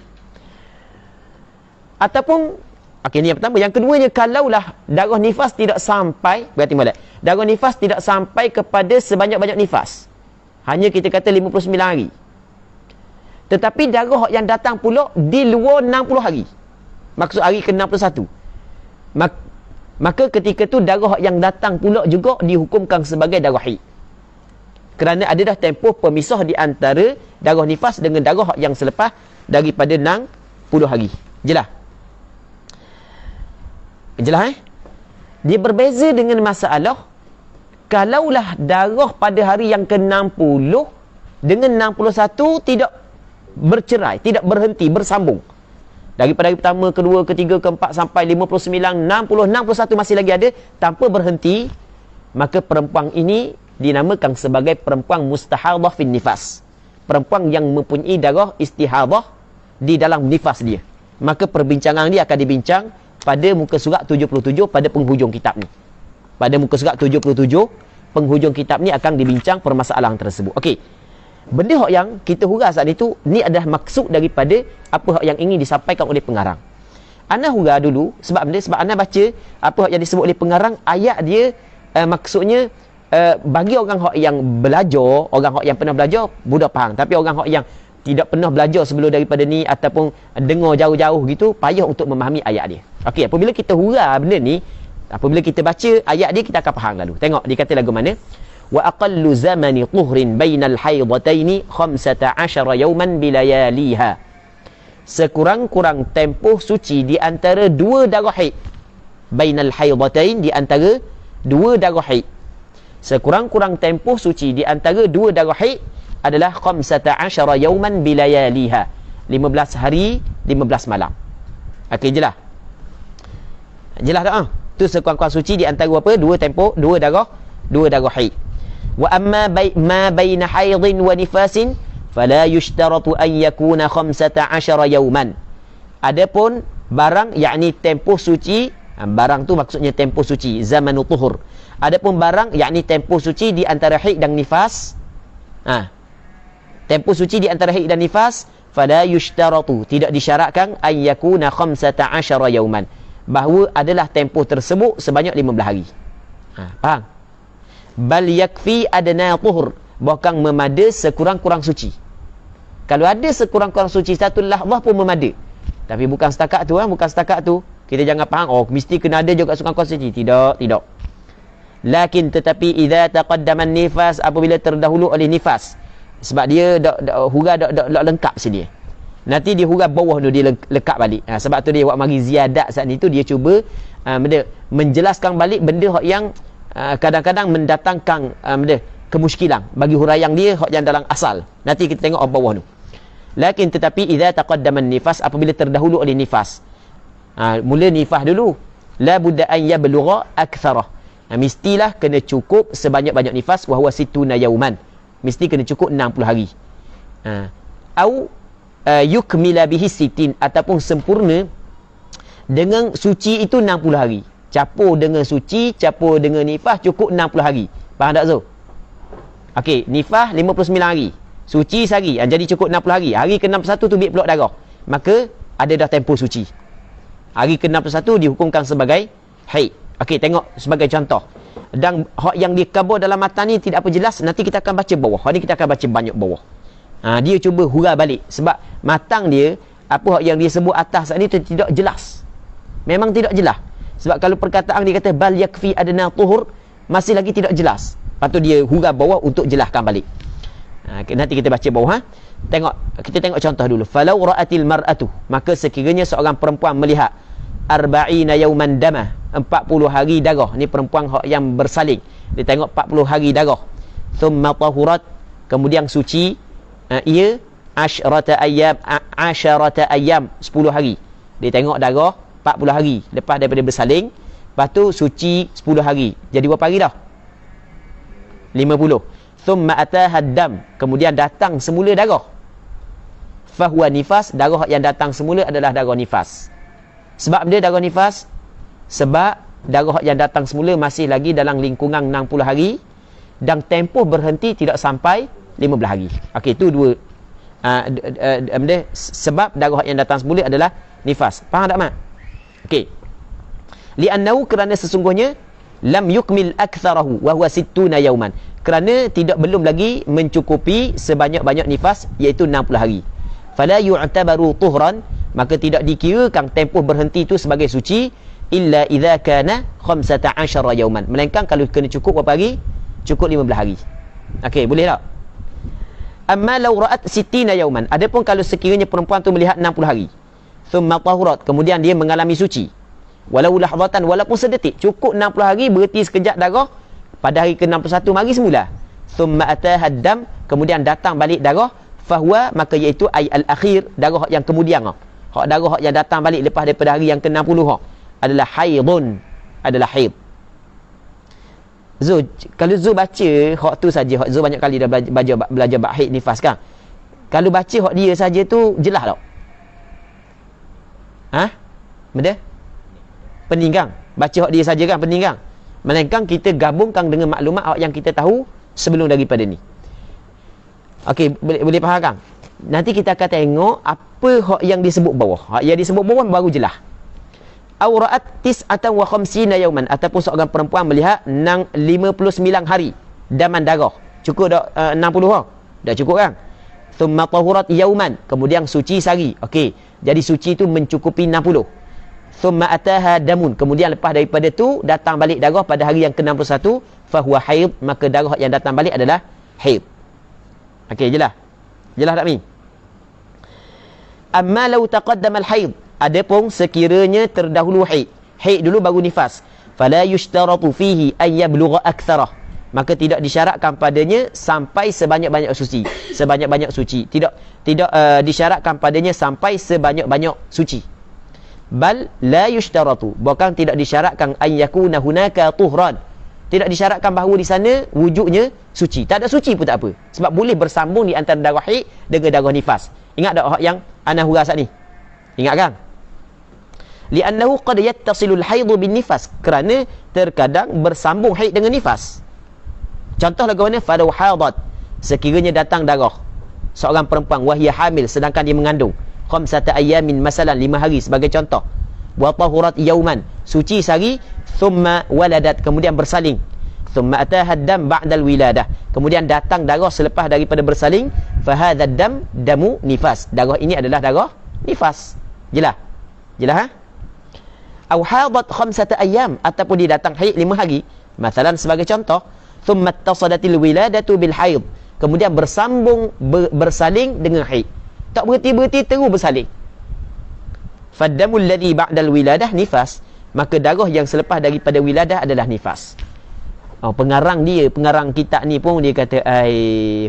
Ataupun okey, ni yang pertama. Yang keduanya, kalaulah darah nifas tidak sampai, berarti molek. Darah nifas tidak sampai kepada sebanyak-banyak nifas. Hanya kita kata 59 hari. Tetapi darah yang datang pula di luar 60 hari. Maksud hari ke-61. Maka ketika tu darah yang datang pula juga dihukumkan sebagai darah haid. Kerana ada dah tempoh pemisah di antara darah nifas dengan darah yang selepas daripada 60 hari. Jelas? Jelas Dia berbeza dengan masalah kalaulah darah pada hari yang ke-60 dengan 61 tidak bercerai, tidak berhenti, bersambung. Daripada hari pertama, kedua, ketiga, keempat sampai 59, 60, 61 masih lagi ada tanpa berhenti, maka perempuan ini dinamakan sebagai perempuan mustahadah fin nifas. Perempuan yang mempunyai darah istihadah di dalam nifas dia. Maka perbincangan dia akan dibincang pada muka surat 77 pada penghujung kitab ni. Pada muka surat 77 penghujung kitab ni akan dibincang permasalahan tersebut. Okey. Benda hak yang kita hurah saat itu, ni adalah maksud daripada apa hak yang ingin disampaikan oleh pengarang. Ana hurah dulu sebab benda, sebab ana baca apa hak yang disebut oleh pengarang, ayat dia maksudnya bagi orang hak yang belajar, orang hak yang pernah belajar mudah faham, tapi orang hak yang tidak pernah belajar sebelum daripada ni ataupun dengar jauh-jauh gitu, payah untuk memahami ayat dia. Okey, apabila kita hurah benda ni, apabila kita baca ayat dia, kita akan faham lalu. Tengok dia kata lagu mana? Wa aqallu zamani tuhrin bainal haidataini 15 yawman bilayaliha. Sekurang-kurang tempoh suci di antara dua darah haid. Bainal haidatain, di antara dua darah haid. Sekurang-kurang tempoh suci di antara dua darah haid adalah 15 yawman bilayaliha. 15 hari, 15 malam. Okey, jelas? Jelas tak? Tu sekurang-kurang suci di antara apa? Dua tempoh, dua darah haid. Wa amma ma baina haidin wa nifasin fala yushtaratu an yakuna 15 yawman. Adapun barang, yakni tempoh suci, barang tu maksudnya tempoh suci, zamanu tuhur. Adapun barang, yakni tempoh suci di antara haid dan nifas, tempoh suci di antara haid dan nifas, fala yushtaratu, tidak disyaratkan an yakuna 15 yawman, bahawa adalah tempoh tersebut sebanyak 15 hari. Faham? Bal yakfi adna tuhur, bahkan memada sekurang-kurang suci. Kalau ada sekurang-kurang suci satu lahzah pun memada. Tapi bukan setakat tu, bukan setakat tu. Kita jangan faham, oh mesti kena ada juga sekurang-kurang suci. Tidak. Lakin tetapi idza taqaddama nifas, apabila terdahulu oleh nifas. Sebab dia hurah dak lengkap sini. Nanti dia hurah bawah tu dia lekat balik. Sebab tu dia buat mari ziyadat saat ni tu, dia cuba menjelaskan balik benda yang kadang-kadang mendatangkan kemusykilan bagi huraian dia hak yang dalam asal. Nanti kita tengok bawah tu. Lakin tetapi idza taqaddama nifas, apabila terdahulu oleh nifas. Mula nifas dulu. La budda an yablugha aktsara. Mestilah kena cukup sebanyak-banyak nifas, wa huwa situna yauman. Mesti kena cukup 60 hari. Au yukmila bihi sitin, ataupun sempurna dengan suci itu 60 hari. Capur dengan suci, capur dengan nifas cukup 60 hari. Faham tak Zul? Okey, nifas 59 hari. Suci sehari, jadi cukup 60 hari. Hari ke-61 tu biar peluk darah. Maka ada dah tempoh suci. Hari ke-61 dihukumkan sebagai haid. Okey, tengok sebagai contoh. Dan hak yang dikabur dalam matan ni tidak apa jelas, nanti kita akan baca bawah. Hari ni kita akan baca banyak bawah. Dia cuba hurah balik sebab matang dia, apa hak yang dia sebut atas ni tu tidak jelas. Memang tidak jelas. Sebab kalau perkataan dia kata bal yakfi adna tuhur, masih lagi tidak jelas. Lepas tu dia hurah bawah untuk jelaskan balik. Nanti kita baca bawah. Kita tengok contoh dulu. Falau ra'atil mar'atu, maka sekiranya seorang perempuan melihat 40 yauman dama, 40 hari darah. Ni perempuan yang bersalin. Dia tengok 40 hari darah. Thumma tahurat, kemudian suci. Ia 10 ayyam, 10 hari. Dia tengok darah 40 hari lepas daripada bersalin, Lepas tu suci 10 hari. Jadi berapa hari dah? 50. Thumma ataha dam, kemudian datang semula darah. Fahuwa nifas, darah yang datang semula adalah darah nifas. Sebab dia darah nifas? Sebab darah yang datang semula masih lagi dalam lingkungan 60 hari dan tempoh berhenti tidak sampai 15 hari. Okey, itu dua. Sebab darah yang datang semula adalah nifas. Faham tak, Mak? Okey. Li'annahu, kerana sesungguhnya lam yukmil aktharahu wa huwa 60 yauman. Kerana belum lagi mencukupi sebanyak-banyak nifas, iaitu 60 hari. Fala yu'tabaru tuhran, maka tidak dikirakan tempoh berhenti itu sebagai suci illa idza kana 15 yauman. Melainkan kalau kena cukup berapa hari? Cukup 15 hari. Okey, boleh tak? Amma law ra'at 60 yauman. Adapun kalau sekiranya perempuan tu melihat 60 hari. Thumma tahurat, kemudian dia mengalami suci. Walau lahzatan, walaupun sedetik, cukup 60 hari, berhenti sekejap darah, pada hari ke-61 mari semula. Thumma ataha dam, kemudian datang balik darah, fahuwa, maka iaitu ay al-akhir, darah yang kemudian. Hak darah yang datang balik lepas daripada hari yang ke-60 adalah haidun, adalah haid. Zul, kalau Zul baca hak tu saja, hak Zul banyak kali dah belajar bab haid nifas kan. Kalau baca hak dia saja tu jelas tak? Betul? Pening kan? Baca hak dia saja kan pening kan? Melainkan kita gabungkan dengan maklumat hak yang kita tahu sebelum daripada ni. Okey, boleh faham kan? Nanti kita akan tengok apa hak yang disebut bawah. Hak yang disebut bawah baru jelas. Aura'at tis'atan wa khamsina yauman, ataupun seorang perempuan melihat 59 hari daman darah. Cukup dak 60 dah? Dah cukup kan? Thumma tahurat yauman, kemudian suci sehari. Okey, jadi suci itu mencukupi 60. Thumma ataha damun, kemudian lepas daripada tu datang balik darah pada hari yang ke-61, fahuwa haid, maka darah yang datang balik adalah haid. Okey, jelas? Jelas tak mi? Amma law taqaddama al-haid, adapun sekiranya terdahulu haid, haid dulu baru nifas, fala yushtaratu fihi an yablugha aktsarah, maka tidak disyaratkan padanya sampai sebanyak-banyak suci, sebanyak-banyak suci. Tidak disyaratkan padanya sampai sebanyak-banyak suci. Bal la yushtaratu, bahkan tidak disyaratkan an yakuna hunaka tuhran, tidak disyaratkan bahawa di sana wujudnya suci. Tak ada suci pun tak apa, sebab boleh bersambung di antara darah haid dengan darah nifas. Ingat tak hak yang ana hurah saat ni? Ingat kan? Li'annahu qad yattasilu al-haid bin nifas, kerana terkadang bersambung haid dengan nifas. Contoh bagaimana? Falau hadat, sekiranya datang darah seorang perempuan wahia hamil, sedangkan dia mengandung, khamsata ayamin, masalan 5 hari sebagai contoh, wa tahurat yauman, suci sehari, thumma waladat, kemudian bersalin, thumma ataha dam ba'dal wiladah, kemudian datang darah selepas daripada bersalin, fa hadzal dam damu nifas, darah ini adalah darah nifas. Jelas? Jelas ha? Au hadat khamsata ayam, ataupun dia datang haid 5 hari, masalan sebagai contoh, thumma ittasadatil wiladatu bil haid, kemudian bersambung bersaling dengan haid, tak berhenti-berhenti terus bersaling. Faddamul ladzi ba'dal wiladah nifas, maka darah yang selepas daripada wiladah adalah nifas. Pengarang kitab ni pun dia kata,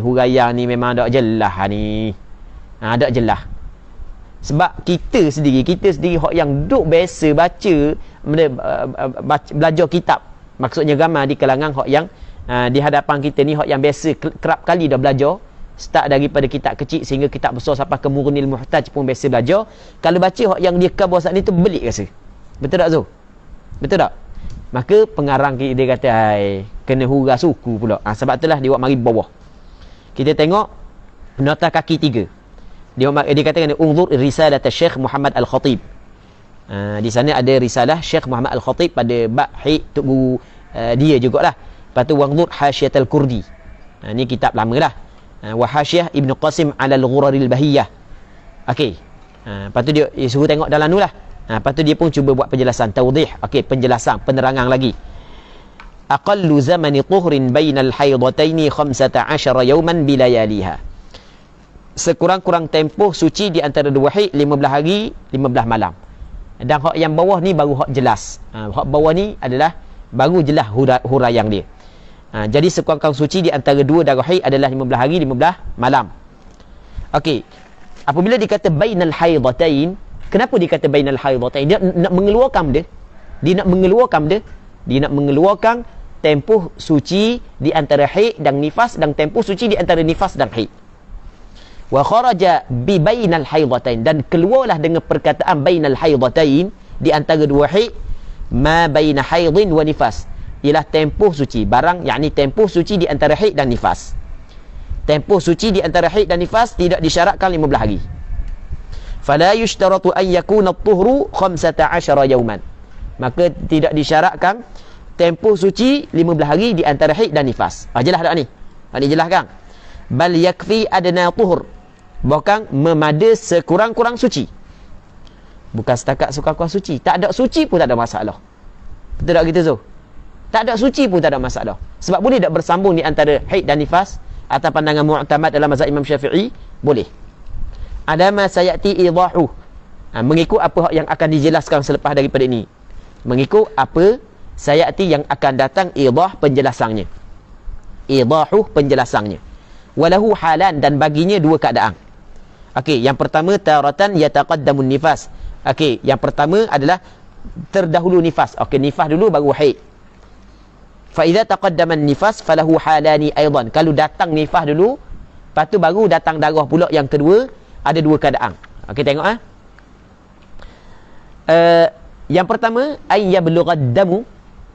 huraian ni memang tak jelas ni. Tak jelas. Sebab kita sendiri hak yang duk biasa baca, belajar kitab, maksudnya ramai di kalangan hak yang di hadapan kita ni, hak yang biasa kerap kali dah belajar, start daripada kitab kecil sehingga kitab besar sampai ke Mughnil Muhtaj pun biasa belajar. Kalau baca hak yang dia khabar saat ni tu belik rasa. Betul tak Zul? Betul tak? Maka pengarang dia kata kena hurah suku pula. Sebab itulah dia buat mari bawah. Kita tengok nota kaki 3. Dia kata unzur risalah Syekh Muhammad Al-Khatib. Di sana ada risalah Syekh Muhammad Al-Khatib pada bab haid tok guru dia jugalah. Lepas tu wanzur Hasyiatul Kurdi. Ni kitab lama dah. Wa Hasyiyah Ibn Qasim 'ala al-Ghuraril Bahiyah. Okey. Lepas tu dia suruh tengok dalam tu lah. Lepas tu dia pun cuba buat penjelasan tawdih. Okey, penjelasan, penerangan lagi. Aqallu zamani tuhrin bainal haidataini 15 yawman bilayaliha. Sekurang-kurang tempoh suci di antara dua haid 15 hari 15 malam. Dan hak yang bawah ni baru hak jelas. Hak bawah ni adalah baru jelas huraian dia. Jadi sekurang-kurang suci di antara dua darah haid adalah 15 hari 15 malam. Okey. Apabila dikata bainal haidatain, kenapa dikata bainal haidatain? Dia nak mengeluarkan dia. Dia nak mengeluarkan benda, dia nak mengeluarkan tempoh suci di antara haid dan nifas, dan tempoh suci di antara nifas dan haid. Wa kharaja bi bainal haidatain, dan keluarlah dengan perkataan bainal haidatain, di antara dua haid, ma baina haidin wa nifas, ialah tempoh suci, barang yakni tempoh suci di antara haid dan nifas. Tempoh suci di antara haid dan nifas tidak disyaratkan 15 hari. Fala yushtaratu an yakuna at-tuhru 15 yawman. Maka tidak disyaratkan tempoh suci 15 hari di antara haid dan nifas. Jelas tak ni? Ni jelas kan? Bal yakfi adna tuhur. Bahkan memada sekurang-kurang suci. Bukan setakat sekurang-kurang suci. Tak ada suci pun tak ada masalah. Betul tak gitu Zul? Tak ada suci pun tak ada masalah. Sebab boleh tak bersambung di antara haid dan nifas? Atas pandangan mu'tamad dalam mazhab Imam Syafi'i, boleh. Ada ma sayati idahu. Mengikut apa yang akan dijelaskan selepas daripada ini. Mengikut apa sayati yang akan datang idah penjelasannya. Idahu penjelasannya. Walahu halan, dan baginya dua keadaan. Okey, yang pertama taratan yataqaddamun nifas. Okey, yang pertama adalah terdahulu nifas. Okey, nifas dulu baru haid. Fa idza taqaddama an-nifas falahu halani aidan. Kalau datang nifas dulu, lepas tu baru datang darah pula yang kedua, ada dua keadaan. Okey, tengok yang pertama, ay yablugha ad-damu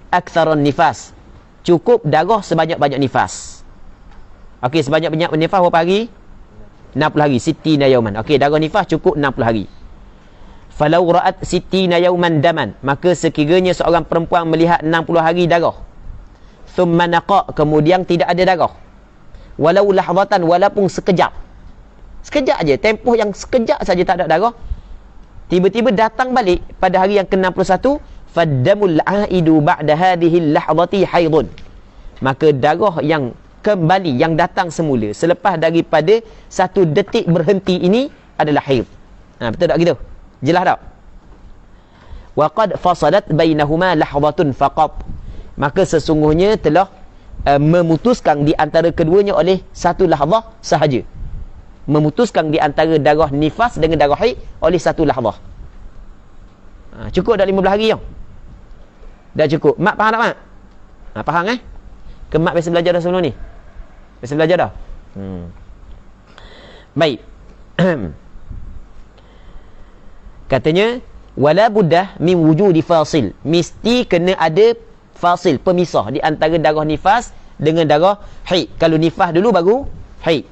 aktsaran nifas. Cukup darah sebanyak-banyak nifas. Okey, sebanyak-banyak nifas berapa hari? 60 hari, 60 yauman. Okey, darah nifas cukup 60 hari. Falau ra'at 60 yauman daman, maka sekiranya seorang perempuan melihat 60 hari darah, thumma naqa, kemudian tidak ada darah, walau lahzatan, walaupun sekejap aja, tempoh yang sekejap saja tak ada darah, tiba-tiba datang balik pada hari yang ke-61, faddamul aidu ba'da hadhihi lahzati haidun, maka darah yang kembali, yang datang semula selepas daripada satu detik berhenti ini adalah haid. Betul tak gitu? Jelas tak? Wa qad fasadat bainahuma lahzatun faqat, maka sesungguhnya telah memutuskan di antara keduanya oleh satu lahzah sahaja. Memutuskan di antara darah nifas dengan darah haid oleh satu lahzah. Cukup dah 15 hari ya? Dah cukup. Mak faham tak mak? Faham Ke mak biasa belajar dah sebelum ni? Biasa belajar dah? Baik. Katanya wala buddah min wujudi fasil. Mesti kena ada fasil, pemisah di antara darah nifas dengan darah haid. Kalau nifas dulu baru haid.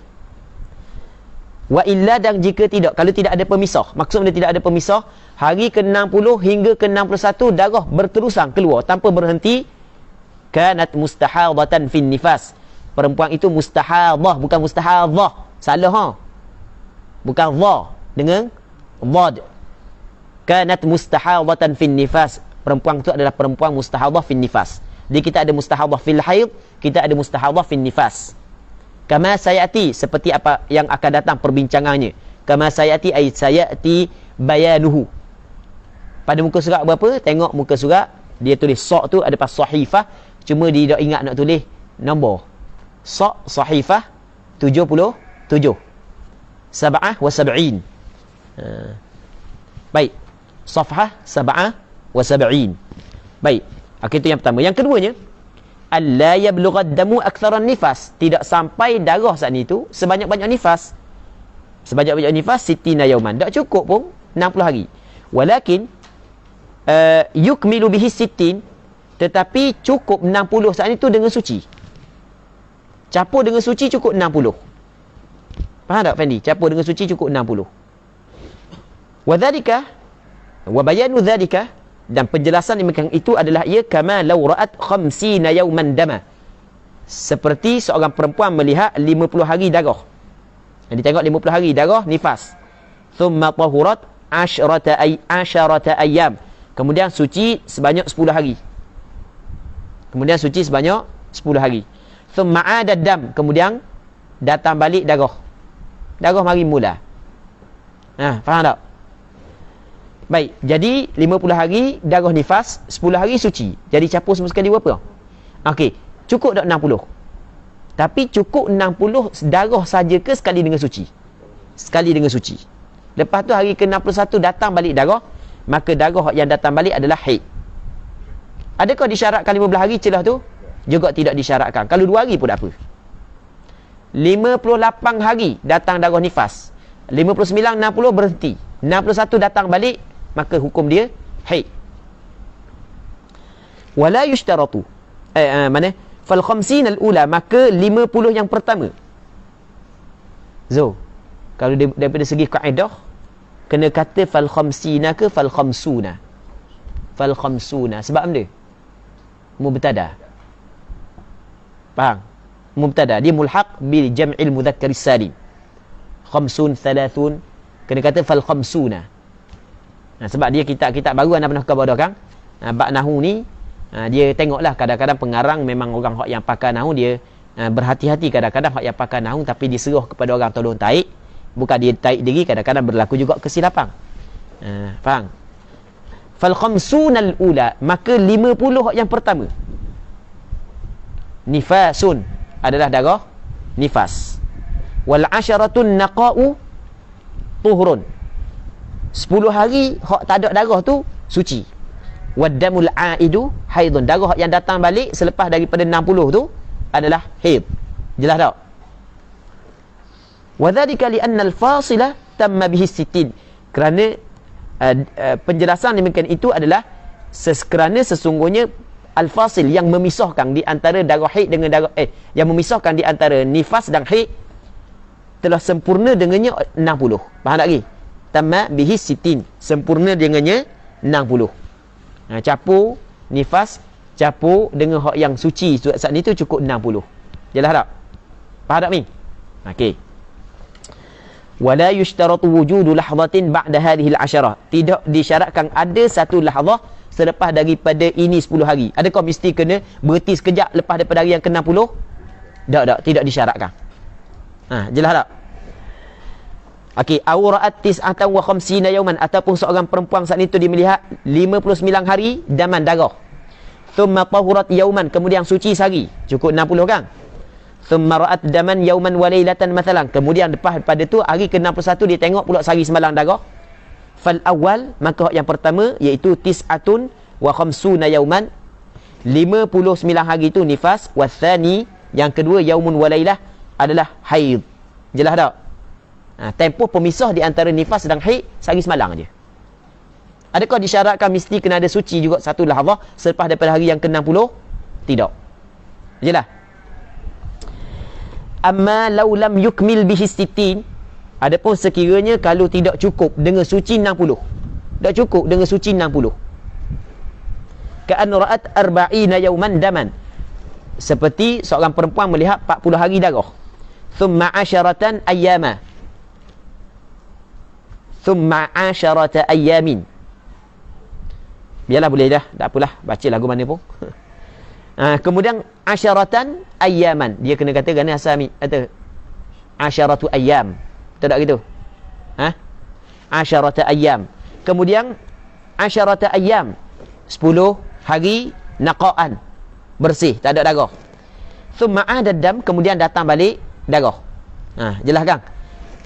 Wa illa, dan jika tidak, kalau tidak ada pemisah, maksudnya tidak ada pemisah, hari ke-60 hingga ke-61 darah berterusan keluar tanpa berhenti, kanat mustahadatan fin nifas. Perempuan itu mustahadah, bukan mustahadah. Salah bukan dha dengan dhad. Kanat mustahadatan fin nifas. Perempuan itu adalah perempuan mustahadah fin nifas. Jadi kita ada mustahadah fil haid, kita ada mustahadah fin nifas. Kama sayati, seperti apa yang akan datang perbincangannya. Kama sayati ay sayati bayanuhu. Pada muka surat berapa? Tengok muka surat, dia tulis sa' tu ada pas sahifah, cuma dia tak ingat nak tulis nombor. Sa' sahifah 77. Sab'ah wa sab'in. Baik. Safhah sab'ah wa sab'in. Baik. Itu yang pertama. Yang keduanya, alla yablugha ad-damu aktsaran nifas. Tidak sampai darah saat itu sebanyak-banyak nifas. Sebanyak-banyak nifas 60 yauman. Tak cukup pun 60 hari. Walakin yukmilu bihi 60, tetapi cukup 60 saat itu dengan suci. Campur dengan suci cukup 60. Faham tak Fendi? Campur dengan suci cukup 60. Wa dzalika wa bayanu dzalika, dan penjelasan demikian itu adalah ia kama law ra'at 50 yawman dama, seperti seorang perempuan melihat 50 hari darah. Jadi tengok 50 hari darah nifas. Thumma tahurat 10 ayyam, kemudian suci sebanyak 10 hari. Kemudian suci sebanyak 10 hari. Thumma 'ada dam, kemudian datang balik darah. Darah mari mula. Faham tak? Baik, jadi 50 hari darah nifas, 10 hari suci. Jadi campur semua sekali berapa? Okey, cukup tak 60? Tapi cukup 60 darah saja ke sekali dengan suci? Sekali dengan suci. Lepas tu hari ke-61 datang balik darah, maka darah yang datang balik adalah haid. Adakah disyaratkan 15 hari celah tu? Juga tidak disyaratkan. Kalau 2 hari pun tak apa. 58 hari datang darah nifas. 59, 60 berhenti. 61 datang balik, maka hukum dia haid. Wala yushtaratu. Mana? Fal khamsin al-ula, maka 50 yang pertama. So, kalau daripada segi kaedah, kena kata fal khamsina ke fal khamsuna? Fal khamsuna. Sebab apa dia? Mubtada. Faham? Mubtada. Dia mulhaq bil jam'il mudhakkaris salim. Khamsun, thalathun. Kena kata fal khamsuna. Sebab dia kitab-kitab baru anda pernah kepada kan? Bab nahu ni, dia tengoklah kadang-kadang pengarang memang orang hak yang pakar nahu, dia berhati-hati kadang-kadang hak yang pakar nahu, tapi diseruh kepada orang tolong taik. Bukan dia taik diri, kadang-kadang berlaku juga kesilapan. Faham? Fal khamsunal ula, maka 50 yang pertama. Nifasun adalah darah nifas. Wal asharatun naqa'u tuhurun. 10 hari hak tak ada darah tu suci. Waddamul aidu haidun. Darah yang datang balik selepas daripada 60 tu adalah haid. Jelas tak? Wa dzalika li anna al-fasila tamma bihi sittin. Kerana penjelasan demikian itu adalah kerana sesungguhnya al-fasil yang memisahkan di antara darah haid dengan darah yang memisahkan di antara nifas dan haid telah sempurna dengannya 60. Faham tak lagi? Tamma bihi sittin, sempurna dengannya 60. Capur nifas, capur dengan hak yang suci saat ni tu cukup 60. Jelas tak? Faham tak ni? Okey. Wala yushtaratu wujudu lahzatin ba'da hadhihi al-'asharah. Tidak disyaratkan ada satu lahzah selepas daripada ini 10 hari. Adakah mesti kena berhenti sekejap lepas daripada hari yang ke-60? Tak, tidak disyaratkan. Jelas tak? Okey, awra'at tis'atan wa khamsina yawman, ataupun seorang perempuan saat itu dia melihat 59 hari daman darah. Thumma tahurat yawman, kemudian suci sehari. Cukup 60 kan? Thumma ra'at daman yawman wa laylatan mathalan. Kemudian lepas pada tu hari ke-61 dia tengok pula sehari semalam darah. Fal awal, maka yang pertama iaitu tis'atun wa khamsuna yawman, 59 hari itu nifas. Wa thani, yang kedua yaumun wa laylah adalah haid. Jelas tak? Tempoh pemisah di antara nifas dan haid sehari semalam aja. Adakah disyaratkan mesti kena ada suci juga satu lahzah selepas daripada hari yang ke-60? Tidak. Jelas? Amma law lam yukmil bihi sittin, adapun sekiranya kalau tidak cukup dengan suci 60. Tak cukup dengan suci 60. Ka'an ra'at arba'ina yawman daman. Seperti seorang perempuan melihat 40 hari darah. Thumma 'asharatan ayyama. Thumma 'asharata ayyamin. Biarlah boleh dah, tak apalah, baca lagu mana pun. Kemudian asyaratan ayyaman, dia kena kata kerana asami atau asyaratu ayyam, betul tak gitu? Asyarata ayyam. Kemudian asyarata ayyam, 10 hari naqa'an, bersih, tak ada darah. Thumma adad-dam, kemudian datang balik darah. Jelas kan?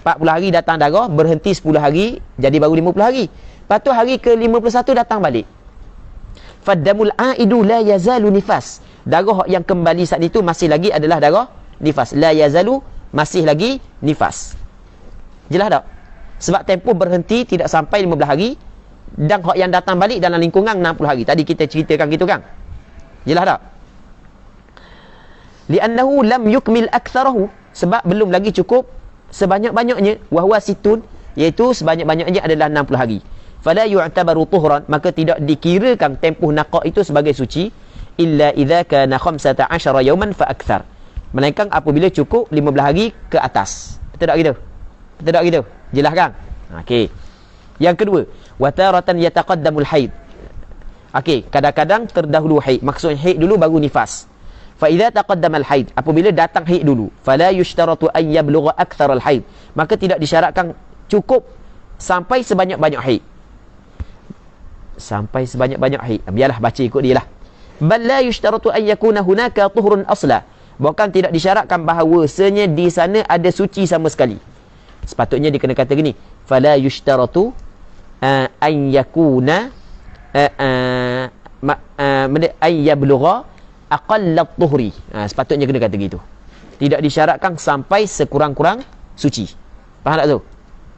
40 hari datang darah, berhenti 10 hari, jadi baru 50 hari. Lepas tu hari ke-51 datang balik. Faddamul aidu la yazalu nifas. Darah yang kembali saat itu masih lagi adalah darah nifas. La yazalu, masih lagi nifas. Jelas tak? Sebab tempoh berhenti tidak sampai 15 hari, dan hak yang datang balik dalam lingkungan 60 hari. Tadi kita ceritakan gitu kan? Jelas tak? Li'annahu lam yukmil aktsarahu, sebab belum lagi cukup sebanyak-banyaknya. Wahwa situn, iaitu sebanyak-banyaknya adalah 60 hari. Fala yu'tabaru tuhran, maka tidak dikirakan tempoh naqa' itu sebagai suci, illa idza kana 15 yawman fa akthar, melainkan apabila cukup 15 hari ke atas. Betul tak gitu? Betul tak gitu? Jelas kan? Okey. Yang kedua, wa taratan yataqaddamul haid. Okey, kadang-kadang terdahulu haid. Maksudnya haid dulu baru nifas. Fa idza taqaddamal haid, apabila datang haid dulu, fala yushtaratu an yablugha aktharal haid, maka tidak disyaratkan cukup sampai sebanyak-banyak haid. Sampai sebanyak-banyak haid. Biarlah baca ikut dia lah. Bal la yushtaratu an yakuna hunaka tuhurun asla, bahkan tidak disyaratkan bahawasanya di sana ada suci sama sekali. Sepatutnya dia kena kata gini, fala yushtaratu an yakuna ay yablugha aqallat tuhri. Sepatutnya kena kata gitu. Tidak disyaratkan sampai sekurang-kurang suci. Faham tak tu?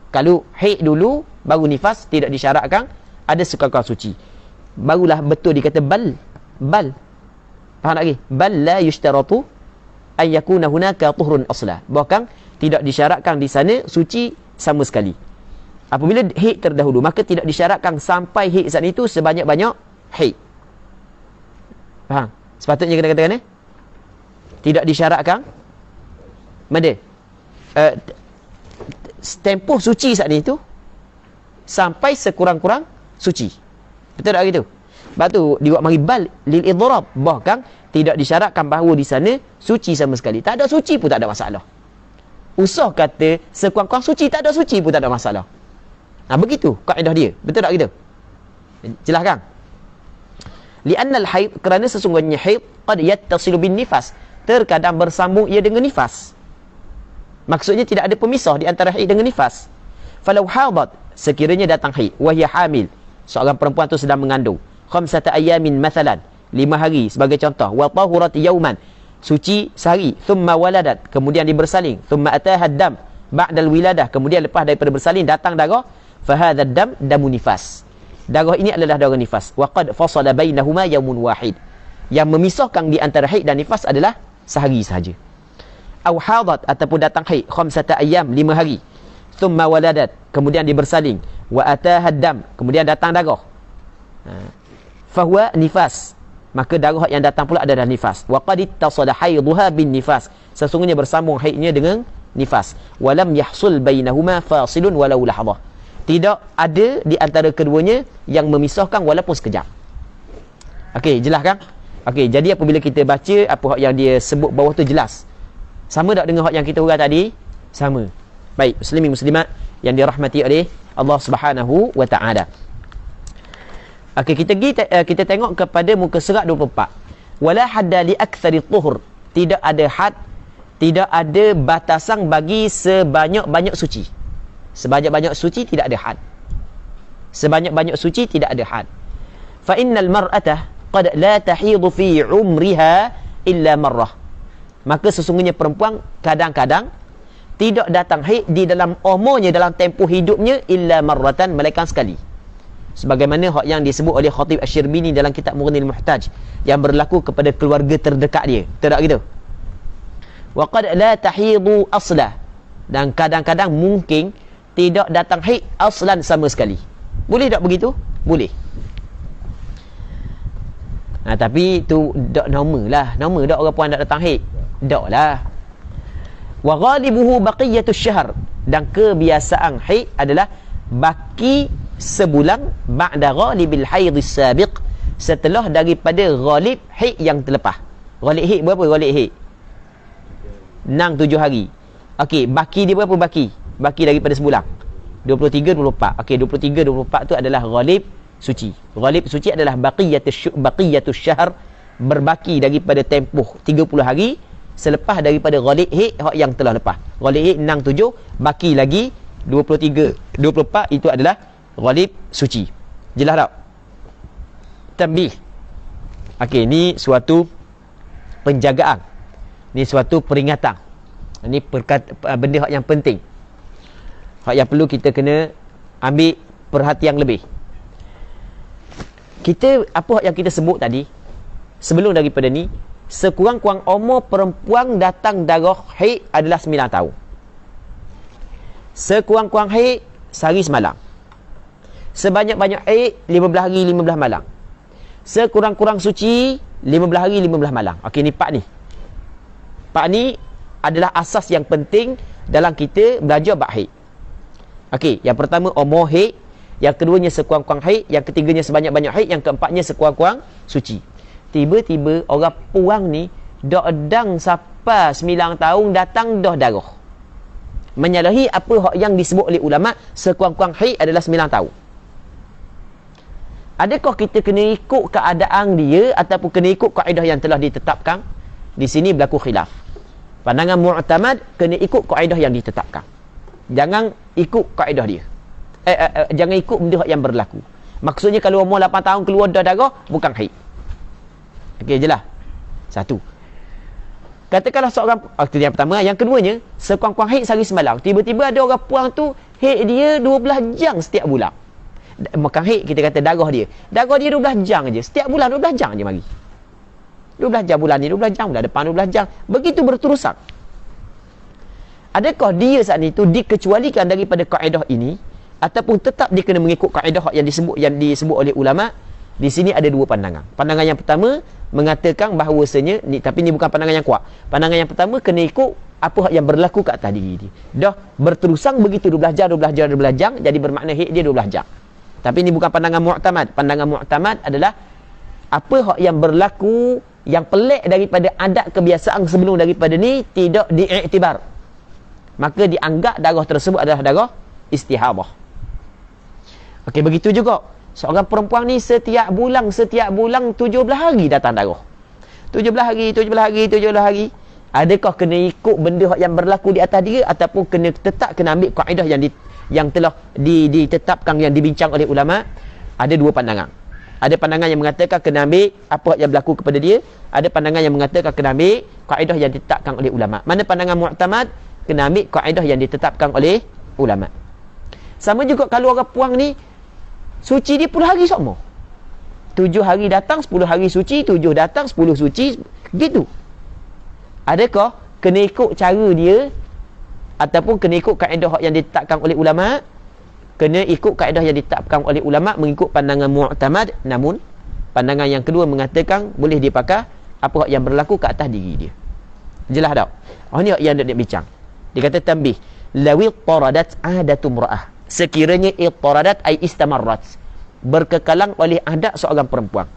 Kalau haid dulu baru nifas, tidak disyaratkan ada sekurang-kurang suci. Barulah betul dikata bal. Faham tak lagi? Bal la yushtaratu an yakuna hunaka tuhrun asla. Bahkan tidak disyaratkan di sana suci sama sekali. Apabila haid terdahulu, maka tidak disyaratkan sampai haid saat itu sebanyak-banyak haid. Faham? Sepatutnya kena katakan tidak disyaratkan mana tempoh suci saat itu sampai sekurang-kurang suci. Betul tak gitu? Sebab tu dibuat mari bal lil idhrab. Bahkan tidak disyaratkan bahawa di sana suci sama sekali. Tak ada suci pun tak ada masalah. Usah kata sekurang-kurang suci, tak ada suci pun tak ada masalah. Begitu kaedah dia. Betul tak gitu? Jelas kan? Li'anna al-haid, kerana sesungguhnya haid qad yattasilu bin nifas, terkadang bersambung ia dengan nifas. Maksudnya tidak ada pemisah di antara haid dengan nifas. Falau hadat, sekiranya datang haid, wahia hamil, seorang perempuan tu sedang mengandung, khamsata ayamin mathalan, 5 hari sebagai contoh, wa tahurat yauman, suci sehari, thumma waladat, kemudian dibersalin, thumma ataha dam ba'dal wiladah, kemudian lepas daripada bersalin datang darah, fa hadha dam damu nifas. Darah ini adalah darah nifas. Wa qad fasala bainahuma yaumun wahid. Yang memisahkan di antara haid dan nifas adalah sehari sahaja. Au hadat, ataupun datang haid khamsata ayyam, 5 hari. Thumma waladat, kemudian dibersalin, wa ataha dam, kemudian datang darah. Fahuwa nifas. Maka darah yang datang pula adalah nifas. Wa qad ittasala haidha bin nifas. Sesungguhnya bersambung haidnya dengan nifas. Walam yahsul bainahuma fasilun walau lahadhah. Tidak ada di antara keduanya yang memisahkan walaupun sekejap. Okey, jelas kan? Okey, jadi apabila kita baca apa yang dia sebut bawah tu jelas. Sama tak dengan hak yang kita urang tadi? Sama. Baik, muslimin muslimat yang dirahmati oleh Allah Subhanahu wa taala. Okey, kita tengok kepada muka surat 24. Wala hadda li aktsari tuhur. Tidak ada had, tidak ada batasan bagi sebanyak-banyak suci. Sebanyak-banyak suci tidak ada had. Sebanyak-banyak suci tidak ada had. Fa innal mar'ata qad la tahidu fi umriha illa marrah. Maka sesungguhnya perempuan kadang-kadang tidak datang haid di dalam umurnya, dalam tempoh hidupnya, illa marratan, melainkan sekali. Sebagaimana hak yang disebut oleh Khatib Asy-Syirbini dalam kitab Mughnil Muhtaj, yang berlaku kepada keluarga terdekat dia. Tidak gitu? Wa qad la tahidu asla. Dan kadang-kadang mungkin tidak datang haid aslan sama sekali. Boleh tak begitu? Boleh. Tapi tu tak normal lah. Normal tak orang puan tak datang haid? Tak lah. Wa ghalibuhu baqiyatus syahr. Dan kebiasaan haid adalah baki sebulan ba'da ghalibil haidis sabiq, setelah daripada ghalib haid yang terlepas. Ghalib haid berapa ghalib haid? 6-7 hari. Okey, baki dia berapa baki? Baki daripada sebulan 23 24. Okey, 23 24 tu adalah ghalib suci. Ghalib suci adalah baqiyatus syahr, berbaki daripada tempoh 30 hari selepas daripada ghalib haid yang telah lepas. Ghalib haid 6 7, baki lagi 23 24, itu adalah ghalib suci. Jelas tak? Tambih. Okey, ni suatu penjagaan. Ni suatu peringatan. Ini benda yang penting. Hak yang perlu kita kena ambil perhatian lebih. Apa yang kita sebut tadi, sebelum daripada ni, sekurang-kurang umur perempuan datang darah haid adalah 9 tahun. Sekurang-kurang haid sehari semalam. Sebanyak-banyak haid 15 hari 15 malam. Sekurang-kurang suci 15 hari 15 malam. Okey, ni part ni. Part ni adalah asas yang penting dalam kita belajar bab haid. Okey, yang pertama umur haid, yang keduanya sekurang-kurang haid, yang ketiganya sebanyak-banyak haid, yang keempatnya sekurang-kurang suci. Tiba-tiba orang puang ni dak edang sampai 9 tahun datang dah darah. Menyalahi apa hak yang disebut oleh ulama, sekurang-kurang haid adalah 9 tahun. Adakah kita kena ikut keadaan dia ataupun kena ikut kaedah yang telah ditetapkan? Di sini berlaku khilaf. Pandangan mu'tamad, kena ikut kaedah yang ditetapkan. Jangan ikut kaedah dia. Jangan ikut benda yang berlaku. Maksudnya kalau umur 8 tahun keluar dah darah, bukan haid. Okey, jelas. Satu. Katakanlah seorang, itu yang pertama. Yang keduanya, sekuang-kuang haid sehari semalam. Tiba-tiba ada orang puang tu, haid dia 12 jam setiap bulan. Bukan haid, kita kata darah dia. Darah dia 12 jam je. Setiap bulan 12 jam je mari. 12 jam bulan ni, 12 jam. Bulan depan 12 jam. Begitu berterusan. Adakah dia saat itu dikecualikan daripada kaedah ini? Ataupun tetap dia kena mengikut kaedah yang disebut oleh ulama? Di sini ada dua pandangan. Pandangan yang pertama mengatakan bahawasanya ni, tapi ni bukan pandangan yang kuat. Pandangan yang pertama kena ikut apa yang berlaku kat atas diri dia. Dah berterusan begitu 12 jam, 12 jam, 12 jam, jadi bermakna haid dia 12 jam. Tapi ni bukan pandangan mu'tamad. Pandangan mu'tamad adalah apa hak yang berlaku yang pelik daripada adat kebiasaan sebelum daripada ni tidak diiktibar. Maka dianggap darah tersebut adalah darah istihadah. Okey, begitu juga seorang perempuan ni setiap bulan 17 hari datang darah. 17 hari. Adakah kena ikut benda yang berlaku di atas dia ataupun tetap kena ambil kaedah yang telah ditetapkan, yang dibincang oleh ulama? Ada dua pandangan. Ada pandangan yang mengatakan kena ambil apa yang berlaku kepada dia. Ada pandangan yang mengatakan kena ambil kaedah yang ditetapkan oleh ulama. Mana pandangan mu'tamad? Kena ambil kaedah yang ditetapkan oleh ulama. Sama juga kalau orang puang ni suci dia 10 hari sama. 7 hari datang, 10 hari suci, 7 datang, 10 suci, gitu. Adakah kena ikut cara dia ataupun kena ikut kaedah yang ditetapkan oleh ulama? Kena ikut kaedah yang ditetapkan oleh ulama, mengikut pandangan mu'tamad. Namun pandangan yang kedua mengatakan boleh dipakai apa yang berlaku ke atas diri dia. Jelas tak? Ini yang dia bincang. Dia kata tambih, lawi taradat adatu mra'ah. Sekiranya ittaradat ay istamarrat, berkekalang oleh adat seorang perempuan.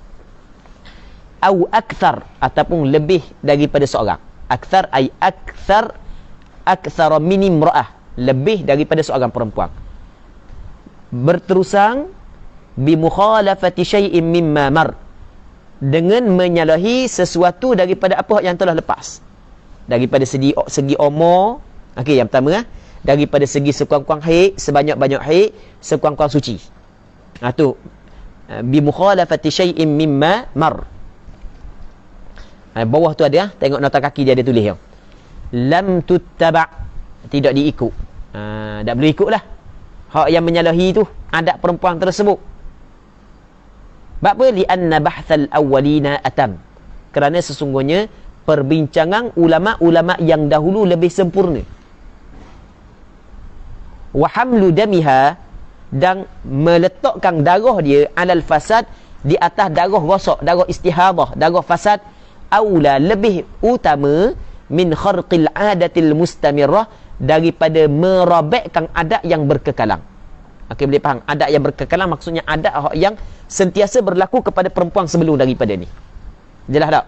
Au akthar, ataupun lebih daripada seorang. Akthar ay akthar min imra'ah, lebih daripada seorang perempuan. Berterusan bi mukhalafati syai'in mimma mar, dengan menyalahi sesuatu daripada apa yang telah lepas. Daripada segi umur. Okey, yang pertama daripada segi sekuang-kuang haid, sebanyak-banyak haid, sekuang-kuang suci. Tu bi mukhalafati syai'in mimma mar. Bawah tu ada, tengok nota kaki dia ada tulis yang lam tuttaba', tidak diikut. Tak boleh ikutlah hak yang menyalahi tu adat perempuan tersebut. Sebab apa? Li anna bahthal awwalina atam, kerana sesungguhnya perbincangan ulama-ulama yang dahulu lebih sempurna. Wa hamlu damiha, dan meletakkan darah dia alal fasad, di atas darah rosak, darah istihadah, darah fasad, aula, lebih utama, min kharqil adatil mustamirah, daripada merabekkan adat yang berkekalang. Okey, boleh faham? Adat yang berkekalang maksudnya adat yang sentiasa berlaku kepada perempuan sebelum daripada ni. Jelas tak?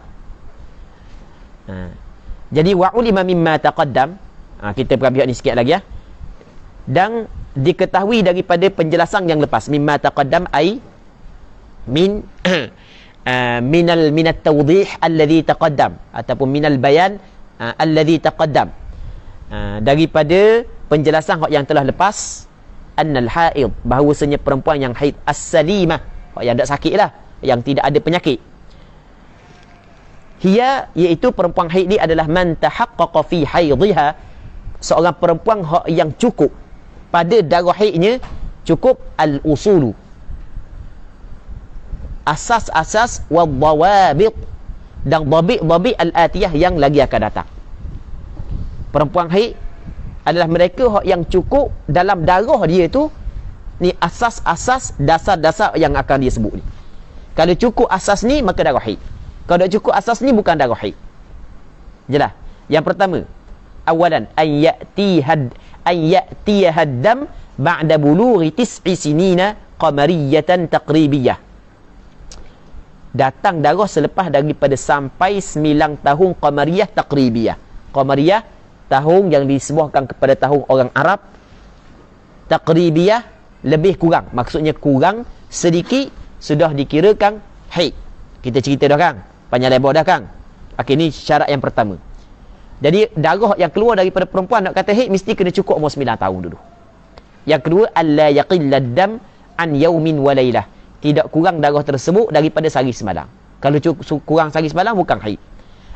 Jadi wa ulima mimma taqaddam, kita perhatikan ni sikit lagi ya. Dan diketahui daripada penjelasan yang lepas, mimma taqaddam ai min minat tawdih alladhi taqaddam, ataupun minal bayan alladhi taqaddam, daripada penjelasan yang telah lepas, annal haid, bahawasanya perempuan yang haid as-salimah, yang tak sakit lah, yang tidak ada penyakit, hiya, iaitu perempuan haid ni adalah man tahaqqaqa fi haidhiha, seorang perempuan yang cukup pada darah haidnya, cukup al-usulu, asas-asas, wad-dawabit, dan dhabit-dhabit al-atiyah yang lagi akan datang. Perempuan haid adalah mereka yang cukup dalam darah dia tu ni, asas-asas, dasar-dasar yang akan dia sebut ni. Kalau cukup asas ni, maka darah haid. Kalau tak cukup asas ni, bukan darah haid. Jelas? Yang pertama, awalan an ya'tiha dam ba'da bulughi 9 sinina qamariyatan taqribiyah, datang darah selepas daripada sampai 9 tahun qamariyah taqribiyah. Qamariyah tahun yang disebutkan kepada tahun orang Arab, taqribiyah lebih kurang, maksudnya kurang sedikit sudah dikirakan haid. Kita cerita dah kan, panjang lebar dah kan. Okey, ni syarat yang pertama. Jadi darah yang keluar daripada perempuan nak kata haid mesti kena cukup umur 9 tahun dulu. Yang kedua, alla yaqilla dam an yaumin wa lailah, tidak kurang darah tersebut daripada sehari semalam. Kalau kurang sehari semalam bukan haid.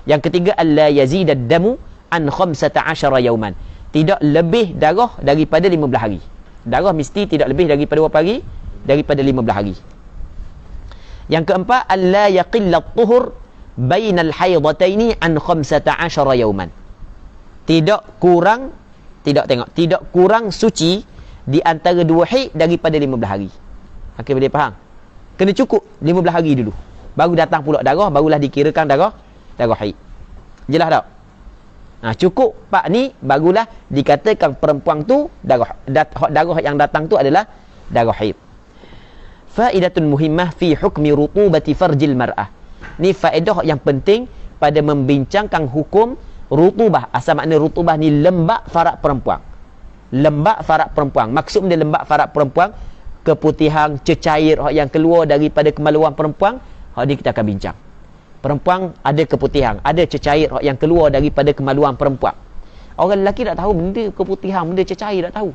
Yang ketiga, alla yazidad damu an 15 yauman. Tidak lebih darah daripada 15 hari. Darah mesti tidak lebih daripada berapa hari? Daripada 15 hari. Yang keempat, alla yaqillat tuhur bainal haidataini an 15 yauman. Tidak kurang suci di antara dua haid daripada 15 hari. Okey, boleh faham? Kena cukup 15 hari dulu. Baru datang pula darah, barulah dikirakan darah haid. Jelas tak? Cukup pak ni barulah dikatakan perempuan tu darah yang datang tu adalah darah haid. Faidatun muhimmah fi hukmi rutubati farjil mar'ah. Ni faedah yang penting pada membincangkan hukum rutubah. Asal makna rutubah ni lembab farak perempuan. Lembab farak perempuan. Maksud dia lembab farak perempuan, keputihan, cecair yang keluar daripada kemaluan perempuan, ni kita akan bincang. Perempuan ada keputihan, ada cecair yang keluar daripada kemaluan perempuan. Orang lelaki tak tahu benda keputihan, benda cecair tak tahu.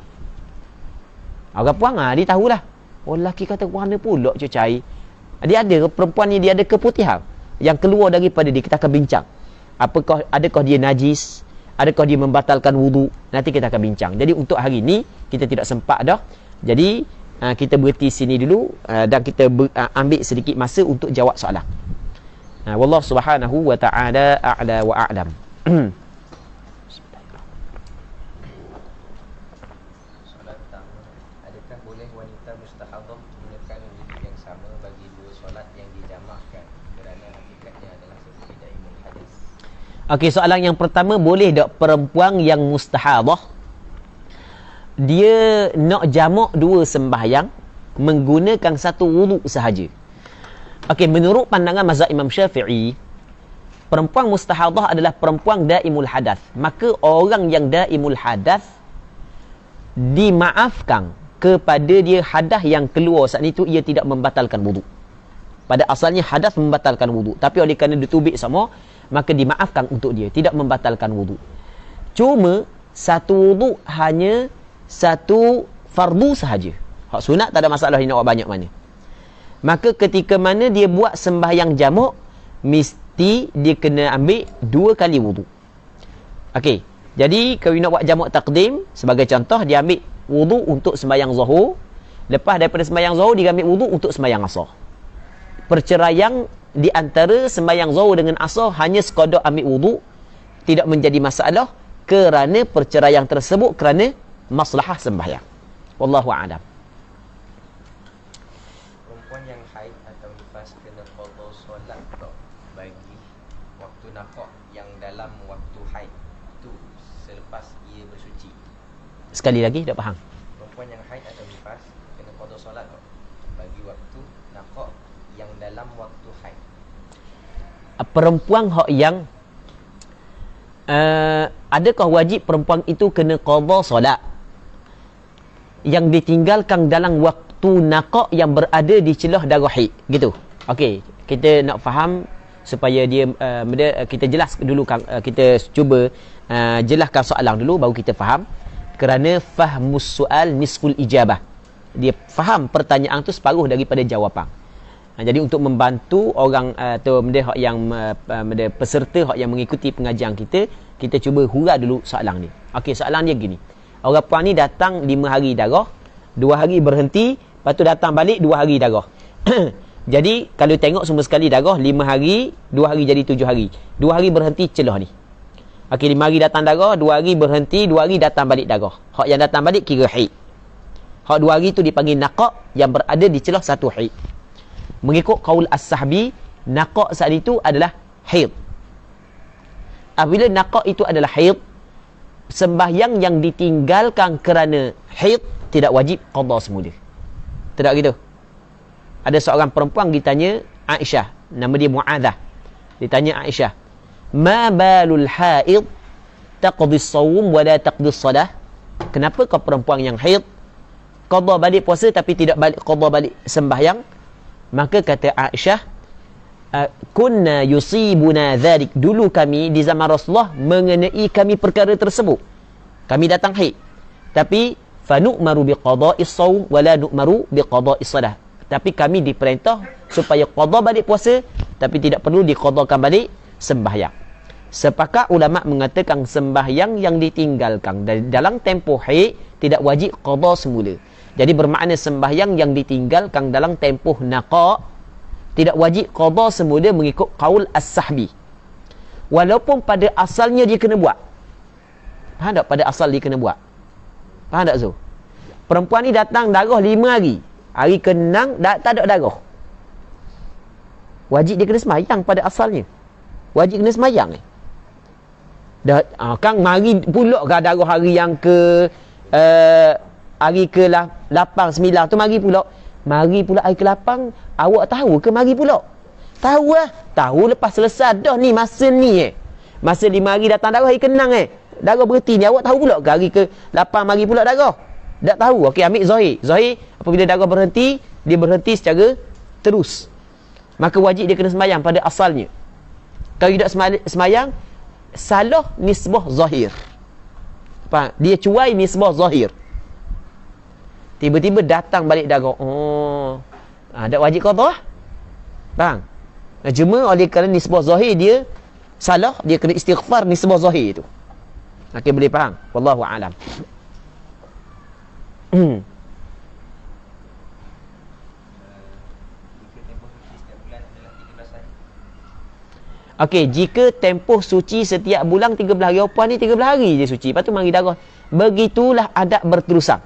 Orang perempuan dia tahulah. Orang lelaki kata mana pula cecair. Dia ada, perempuan ni dia ada keputihan yang keluar daripada dia. Kita akan bincang. Adakah dia najis? Adakah dia membatalkan wudu? Nanti kita akan bincang. Jadi untuk hari ni kita tidak sempat dah. Jadi kita berhenti sini dulu dan kita ambil sedikit masa untuk jawab soalan. Wallahu subhanahu wa ta'ala a'la wa a'lam. Soalan pertama, adakah boleh wanita mustahadah menggunakan wudu yang sama bagi dua solat yang dijamakkan kerana hakikatnya adalah seperti daimul hadas? Okey, soalan yang pertama, boleh tak perempuan yang mustahadah dia nak jamak dua sembahyang menggunakan satu wudu sahaja? Okey, menurut pandangan mazhab Imam Syafi'i, perempuan mustahadah adalah perempuan daimul hadas. Maka orang yang daimul hadas dimaafkan kepada dia hadas yang keluar saat itu, ia tidak membatalkan wudu. Pada asalnya hadas membatalkan wudu, tapi oleh kerana ditubik sama, maka dimaafkan untuk dia, tidak membatalkan wudu. Cuma satu wudu hanya satu fardu sahaja. Hak sunat tak ada masalah, dia nak buat banyak mana. Maka ketika mana dia buat sembahyang jamak, mesti dia kena ambil 2 kali wudu. Okey, jadi kalau nak buat jamak takdim, sebagai contoh, dia ambil wudu untuk sembahyang zuhur. Lepas daripada sembahyang zuhur, dia ambil wudu untuk sembahyang asar. Perceraian di antara sembahyang zuhur dengan asar hanya sekadar ambil wudu, tidak menjadi masalah kerana perceraian tersebut kerana maslahah sembahyang. Wallahu a'lam. Perempuan yang haid atau nifas kena qada solat tak bagi waktu nafak yang dalam waktu haid tu selepas ia bersuci? Sekali lagi, tak faham. Perempuan yang haid atau nifas kena qada solat tak bagi waktu nafak yang dalam waktu haid? Perempuan hak yang adakah wajib perempuan itu kena qada solat yang ditinggalkan dalam waktu naqak yang berada di celah darah haid, gitu? Okey, kita nak faham supaya dia kita jelas dulu kan, kita cuba jelaskan soalan dulu baru kita faham. Kerana fahmus soal nisful ijabah. Dia faham pertanyaan tu separuh daripada jawapan. Jadi untuk membantu orang atau hak yang peserta hak yang mengikuti pengajian kita cuba hura dulu soalan ni. Okey, soalan dia gini. Orang puan ni datang 5 hari darah, 2 hari berhenti, lepas tu datang balik 2 hari darah. Jadi kalau tengok semua sekali darah 5 hari, 2 hari jadi 7 hari. 2 hari berhenti celah ni. Okey, 5 hari datang darah, 2 hari berhenti, 2 hari datang balik darah. Hak yang datang balik kira haid. Hak 2 hari tu dipanggil naqaq yang berada di celah satu haid. Mengikut qaul as-sahbi, naqaq saat itu adalah haid. Apabila naqaq itu adalah haid, sembahyang yang ditinggalkan kerana haid tidak wajib qada semula. Tidak gitu? Ada seorang perempuan ditanya Aisyah, nama dia Mu'adzah. Ditanya Aisyah, "Ma balul haid taqdi as-shaum wa la taqdi as-salah?" Kenapa kau perempuan yang haid qada balik puasa tapi tidak qada balik sembahyang? Maka kata Aisyah, kunna yusibuna dhalik, dulu kami di zaman Rasulullah mengenai kami perkara tersebut. Kami datang haid, tapi fanu'maru biqada'is shaum wa la nu'maru biqada'is salah. Tapi kami diperintah supaya qada balik puasa, tapi tidak perlu diqadakan balik sembahyang. Sepakat ulama mengatakan sembahyang yang ditinggalkan dalam tempoh haid tidak wajib qada semula. Jadi bermakna sembahyang yang ditinggalkan dalam tempoh naqa tidak wajib qada semula mengikut qaul as-sahbi. Walaupun pada asalnya dia kena buat. Faham tak? Pada asal dia kena buat. Faham tak Zul? Perempuan ni datang darah 5 hari. Hari ke-6 tak ada darah. Wajib dia kena sembahyang pada asalnya. Wajib kena sembahyang ni. Kan mari pula ke darah hari yang ke hari ke-8 9 tu mari pula. Mari pula hari ke-8 awak tahu ke mari pula? Tahu lah. Tahu lepas selesai dah ni masa ni Masa 5 hari datang darah hari ke-6 darah berhenti ni awak tahu pula ke hari ke-8 mari pula darah? Tak tahu. Okey, ambil zahir. Zahir apabila darah berhenti, dia berhenti secara terus. Maka wajib dia kena sembahyang pada asalnya. Kalau tidak sembahyang, salah nisbah zahir. Faham? Dia cuai nisbah zahir. Tiba-tiba datang balik darah. Tak wajib qada. Faham? Cuma oleh kerana nisbah zahir dia salah, dia kena istighfar nisbah zahir tu. Okey, boleh faham? Wallahu a'lam. Okey, jika tempoh suci setiap bulan 13 hari, puan ni 13 hari je suci, lepas tu mari darah. Begitulah adab berterusan.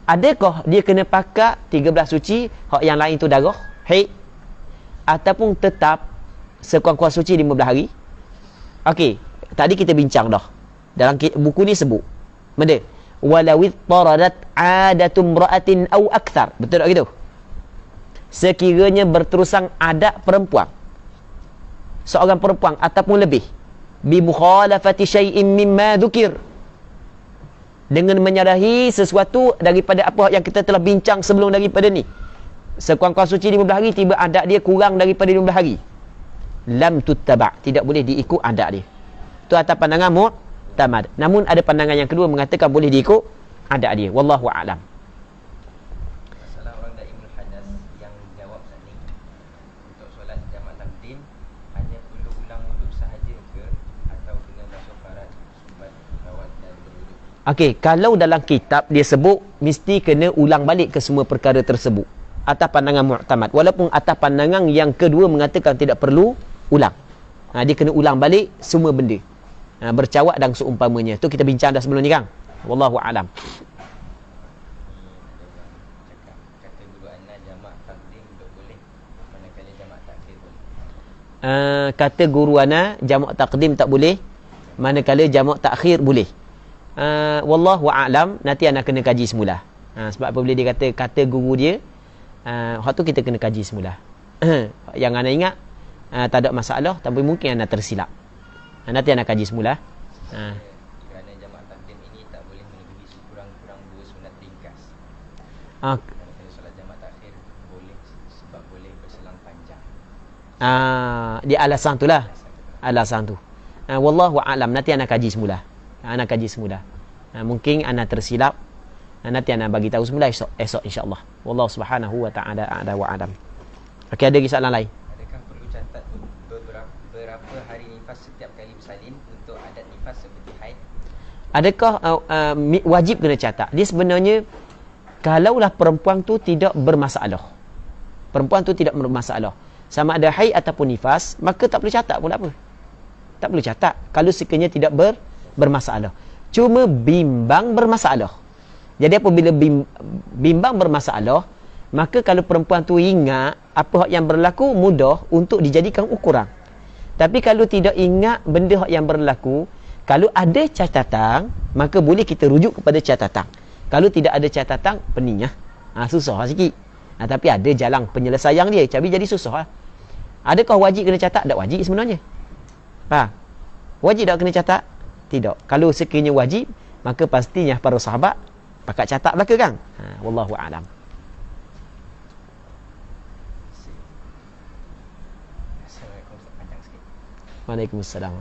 Adakah dia kena pakai 13 suci, hak yang lain tu darah, haid, ataupun tetap sekurang-kurang suci 15 hari? Okey, tadi kita bincang dah. Dalam buku ni sebut. Benda walawid taradat adatum ra'atin aw akthar. Betul tak gitu? Sekiranya berterusan adat perempuan, seorang perempuan ataupun lebih, bi mukhalafati syai'in mimma dzukir, dengan menyalahi sesuatu daripada apa yang kita telah bincang sebelum daripada ni. Sekurang-kurang suci 15 hari, tiba adat dia kurang daripada 15 hari, lam tuttaba', tidak boleh diikut adat dia. Itu atas pandangan mu'tamad. Namun ada pandangan yang kedua mengatakan boleh diikut adat dia. Wallahu a'lam. Masalah orang daimul hadas yang jawab tadi, untuk solat jamak takdim hanya perlu ulang wuduk sahaja ke atau kena basuh farad, sumbat, rawat dan berwuduk? Okey, kalau dalam kitab dia sebut mesti kena ulang balik ke semua perkara tersebut atas pandangan mu'tamad. Walaupun atas pandangan yang kedua mengatakan tidak perlu ulang. Dia kena ulang balik semua benda. Bercawak dan seumpamanya. Tu kita bincang dah sebelum ni kan. Wallahu a'lam. Kata guru ana jamak takdim tak boleh, manakala jamak takhir boleh. Kata guru ana jamak takdim tak boleh, manakala jamak takhir boleh. Wallahu a'lam. Nanti ana kena kaji semula. Sebab apabila dia kata guru dia, hak tu kita kena kaji semula. Yang ana ingat tak ada masalah, tapi mungkin ana tersilap. Nanti ana kaji semula. Kerana jamak takdim ini tak boleh melebihi sekurang-kurang 2 sunat ringkas. Manakala solat jamak takhir boleh, sebab boleh berselang panjang. Dia alasan tu lah. Alasan tu. Wallahu a'lam. Nanti ana kaji semula. Ana kaji semula. Mungkin ana tersilap. Nanti ana bagi tahu semula esok insya-Allah. Wallahu subhanahu wa ta'ala a'la wa a'lam. Okey, ada lagi soalan lain? Adakah perlu catat berapa hari nifas setiap kali bersalin untuk adat nifas seperti haid? Adakah wajib kena catat? Dia sebenarnya kalaulah perempuan tu tidak bermasalah. Perempuan tu tidak bermasalah. Sama ada haid ataupun nifas, maka tak perlu catat pun apa. Tak perlu catat kalau sekiranya tidak bermasalah. Cuma bimbang bermasalah. Jadi apabila bimbang bermasalah, maka kalau perempuan tu ingat apa yang berlaku, mudah untuk dijadikan ukuran. Tapi kalau tidak ingat benda yang berlaku, kalau ada catatan, maka boleh kita rujuk kepada catatan. Kalau tidak ada catatan, peninglah. Susah sikit. Tapi ada jalan penyelesaian dia. Tapi jadi susah. Adakah wajib kena catat? Tak wajib sebenarnya. Wajib tak kena catat? Tidak. Kalau sekiranya wajib, maka pastinya para sahabat pakat catat belaka kan? Wallahu a'lam. Assalamualaikum, panjang sikit. Waalaikumsalam.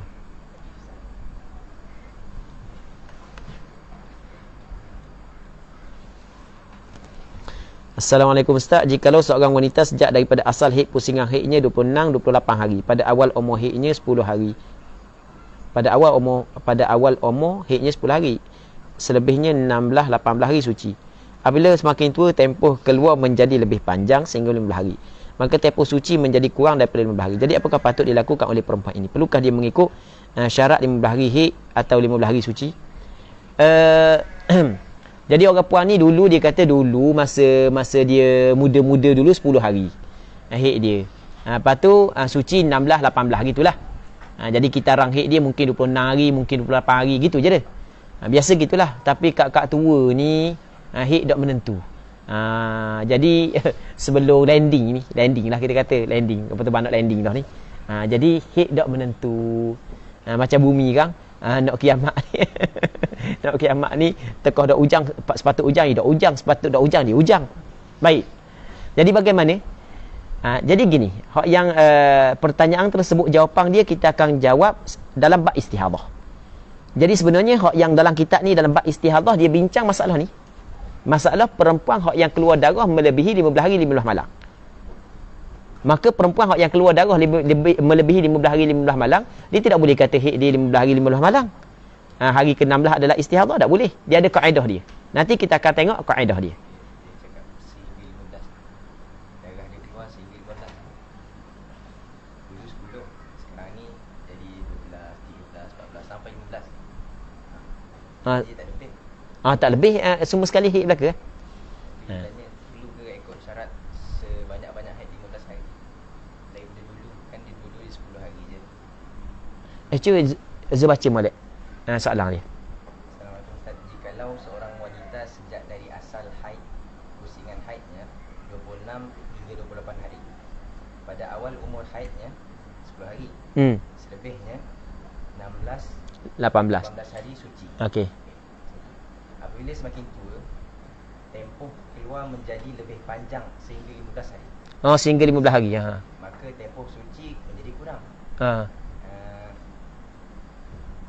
Assalamualaikum Ustaz. Jikalau seorang wanita sejak daripada asal haid pusingan haidnya 26 28 hari, pada awal umur haidnya 10 hari. Pada awal umur haidnya 10 hari. Selebihnya 16 18 hari suci. Apabila semakin tua tempoh keluar menjadi lebih panjang sehingga 15 hari, maka tempoh suci menjadi kurang daripada 15 hari. Jadi apakah patut dilakukan oleh perempuan ini? Perlukah dia mengikut syarat 15 hari haid atau 15 hari suci? Jadi orang puan ni dulu dia kata dulu masa dia muda-muda dulu 10 hari haid dia. Lepas tu suci 16 18 hari itulah. Jadi kitaran haid dia mungkin 26 hari, mungkin 28 hari gitu je dah. Biasa gitulah. Tapi kak-kak tua ni haid tak menentu. Jadi sebelum landing lah kita kata landing. Apa tu banyak landing dah ni. Jadi haid tak menentu. Macam bumi kan. Nak kiamat ni nak kiamat ni tekoh dak ujang sepatut ujang dak ujang sepatut dak ujang dia ujang. Baik, jadi bagaimana? Jadi gini, hak yang pertanyaan tersebut jawapan dia kita akan jawab dalam bab istihadhah. Jadi sebenarnya hak yang dalam kitab ni dalam bab istihadhah dia bincang masalah ni, masalah perempuan hak yang keluar darah melebihi 15 hari 15 malam. Maka perempuan yang keluar darah melebihi 15 hari 15 malam, dia tidak boleh kata haid dia 15 hari 15 malam. Hari ke-16 adalah istihadhah, tak boleh. Dia ada kaedah dia. Nanti kita akan tengok kaedah dia. Dia cakap sehingga 15. Darah dia keluar sehingga 15. Dulu 10. Sekarang ni jadi 12, 13, 14 sampai 15. Dia tak lebih. Tak lebih semua sekali haid belaka. Tanya perlu ke ikut syarat sebanyak-banyak haid 15 hari. Daripada dulu kan dia dulu 10 hari je. Cuba Zul baca molek soalan dia. Assalamualaikum Ustaz. Jikalau seorang wanita sejak dari asal haid, pusingan haidnya 26 hingga 28 hari. Pada awal umur haidnya 10 hari. Selebihnya 18 hari suci. Okey. Apabila semakin tua, tempoh keluar menjadi lebih panjang sehingga 15 hari. Sehingga 15 hari. Maka tempoh suci menjadi kurang.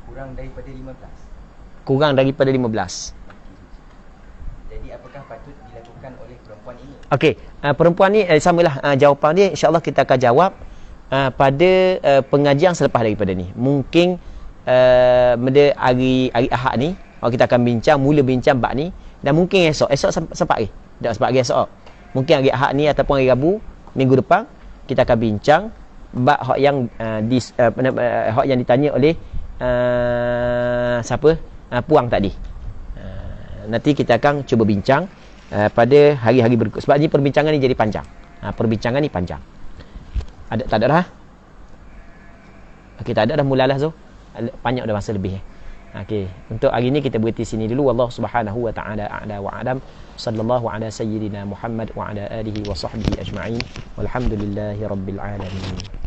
Kurang daripada 15. Kurang daripada 15. Jadi apakah patut dilakukan oleh perempuan ini? Okey, perempuan ni samalah jawapan dia, insya-Allah kita akan jawab pada pengajian selepas daripada ni. Mungkin pada hari Ahad ni kita akan mula bincang bab ni, dan mungkin esok sempat hari. Tak sempat hari esok. Mungkin hari Ahad ni ataupun hari Rabu minggu depan kita akan bincang bab hak yang hak yang ditanya oleh siapa? Puang tadi. Nanti kita akan cuba bincang pada hari-hari berikut. Sebab ni perbincangan ni jadi panjang. Perbincangan ni panjang. Tak ada dah? Okey, tak ada dah, mulalah Zul. Banyak dah masa lebih. Okey, untuk hari ni kita berhenti sini dulu. Wallahu subhanahu wa ta'ala a'la wa a'lam. Sallallahu ala sayyidina Muhammad wa ala alihi wa sahbihi ajma'in. Walhamdulillahi rabbil alamin.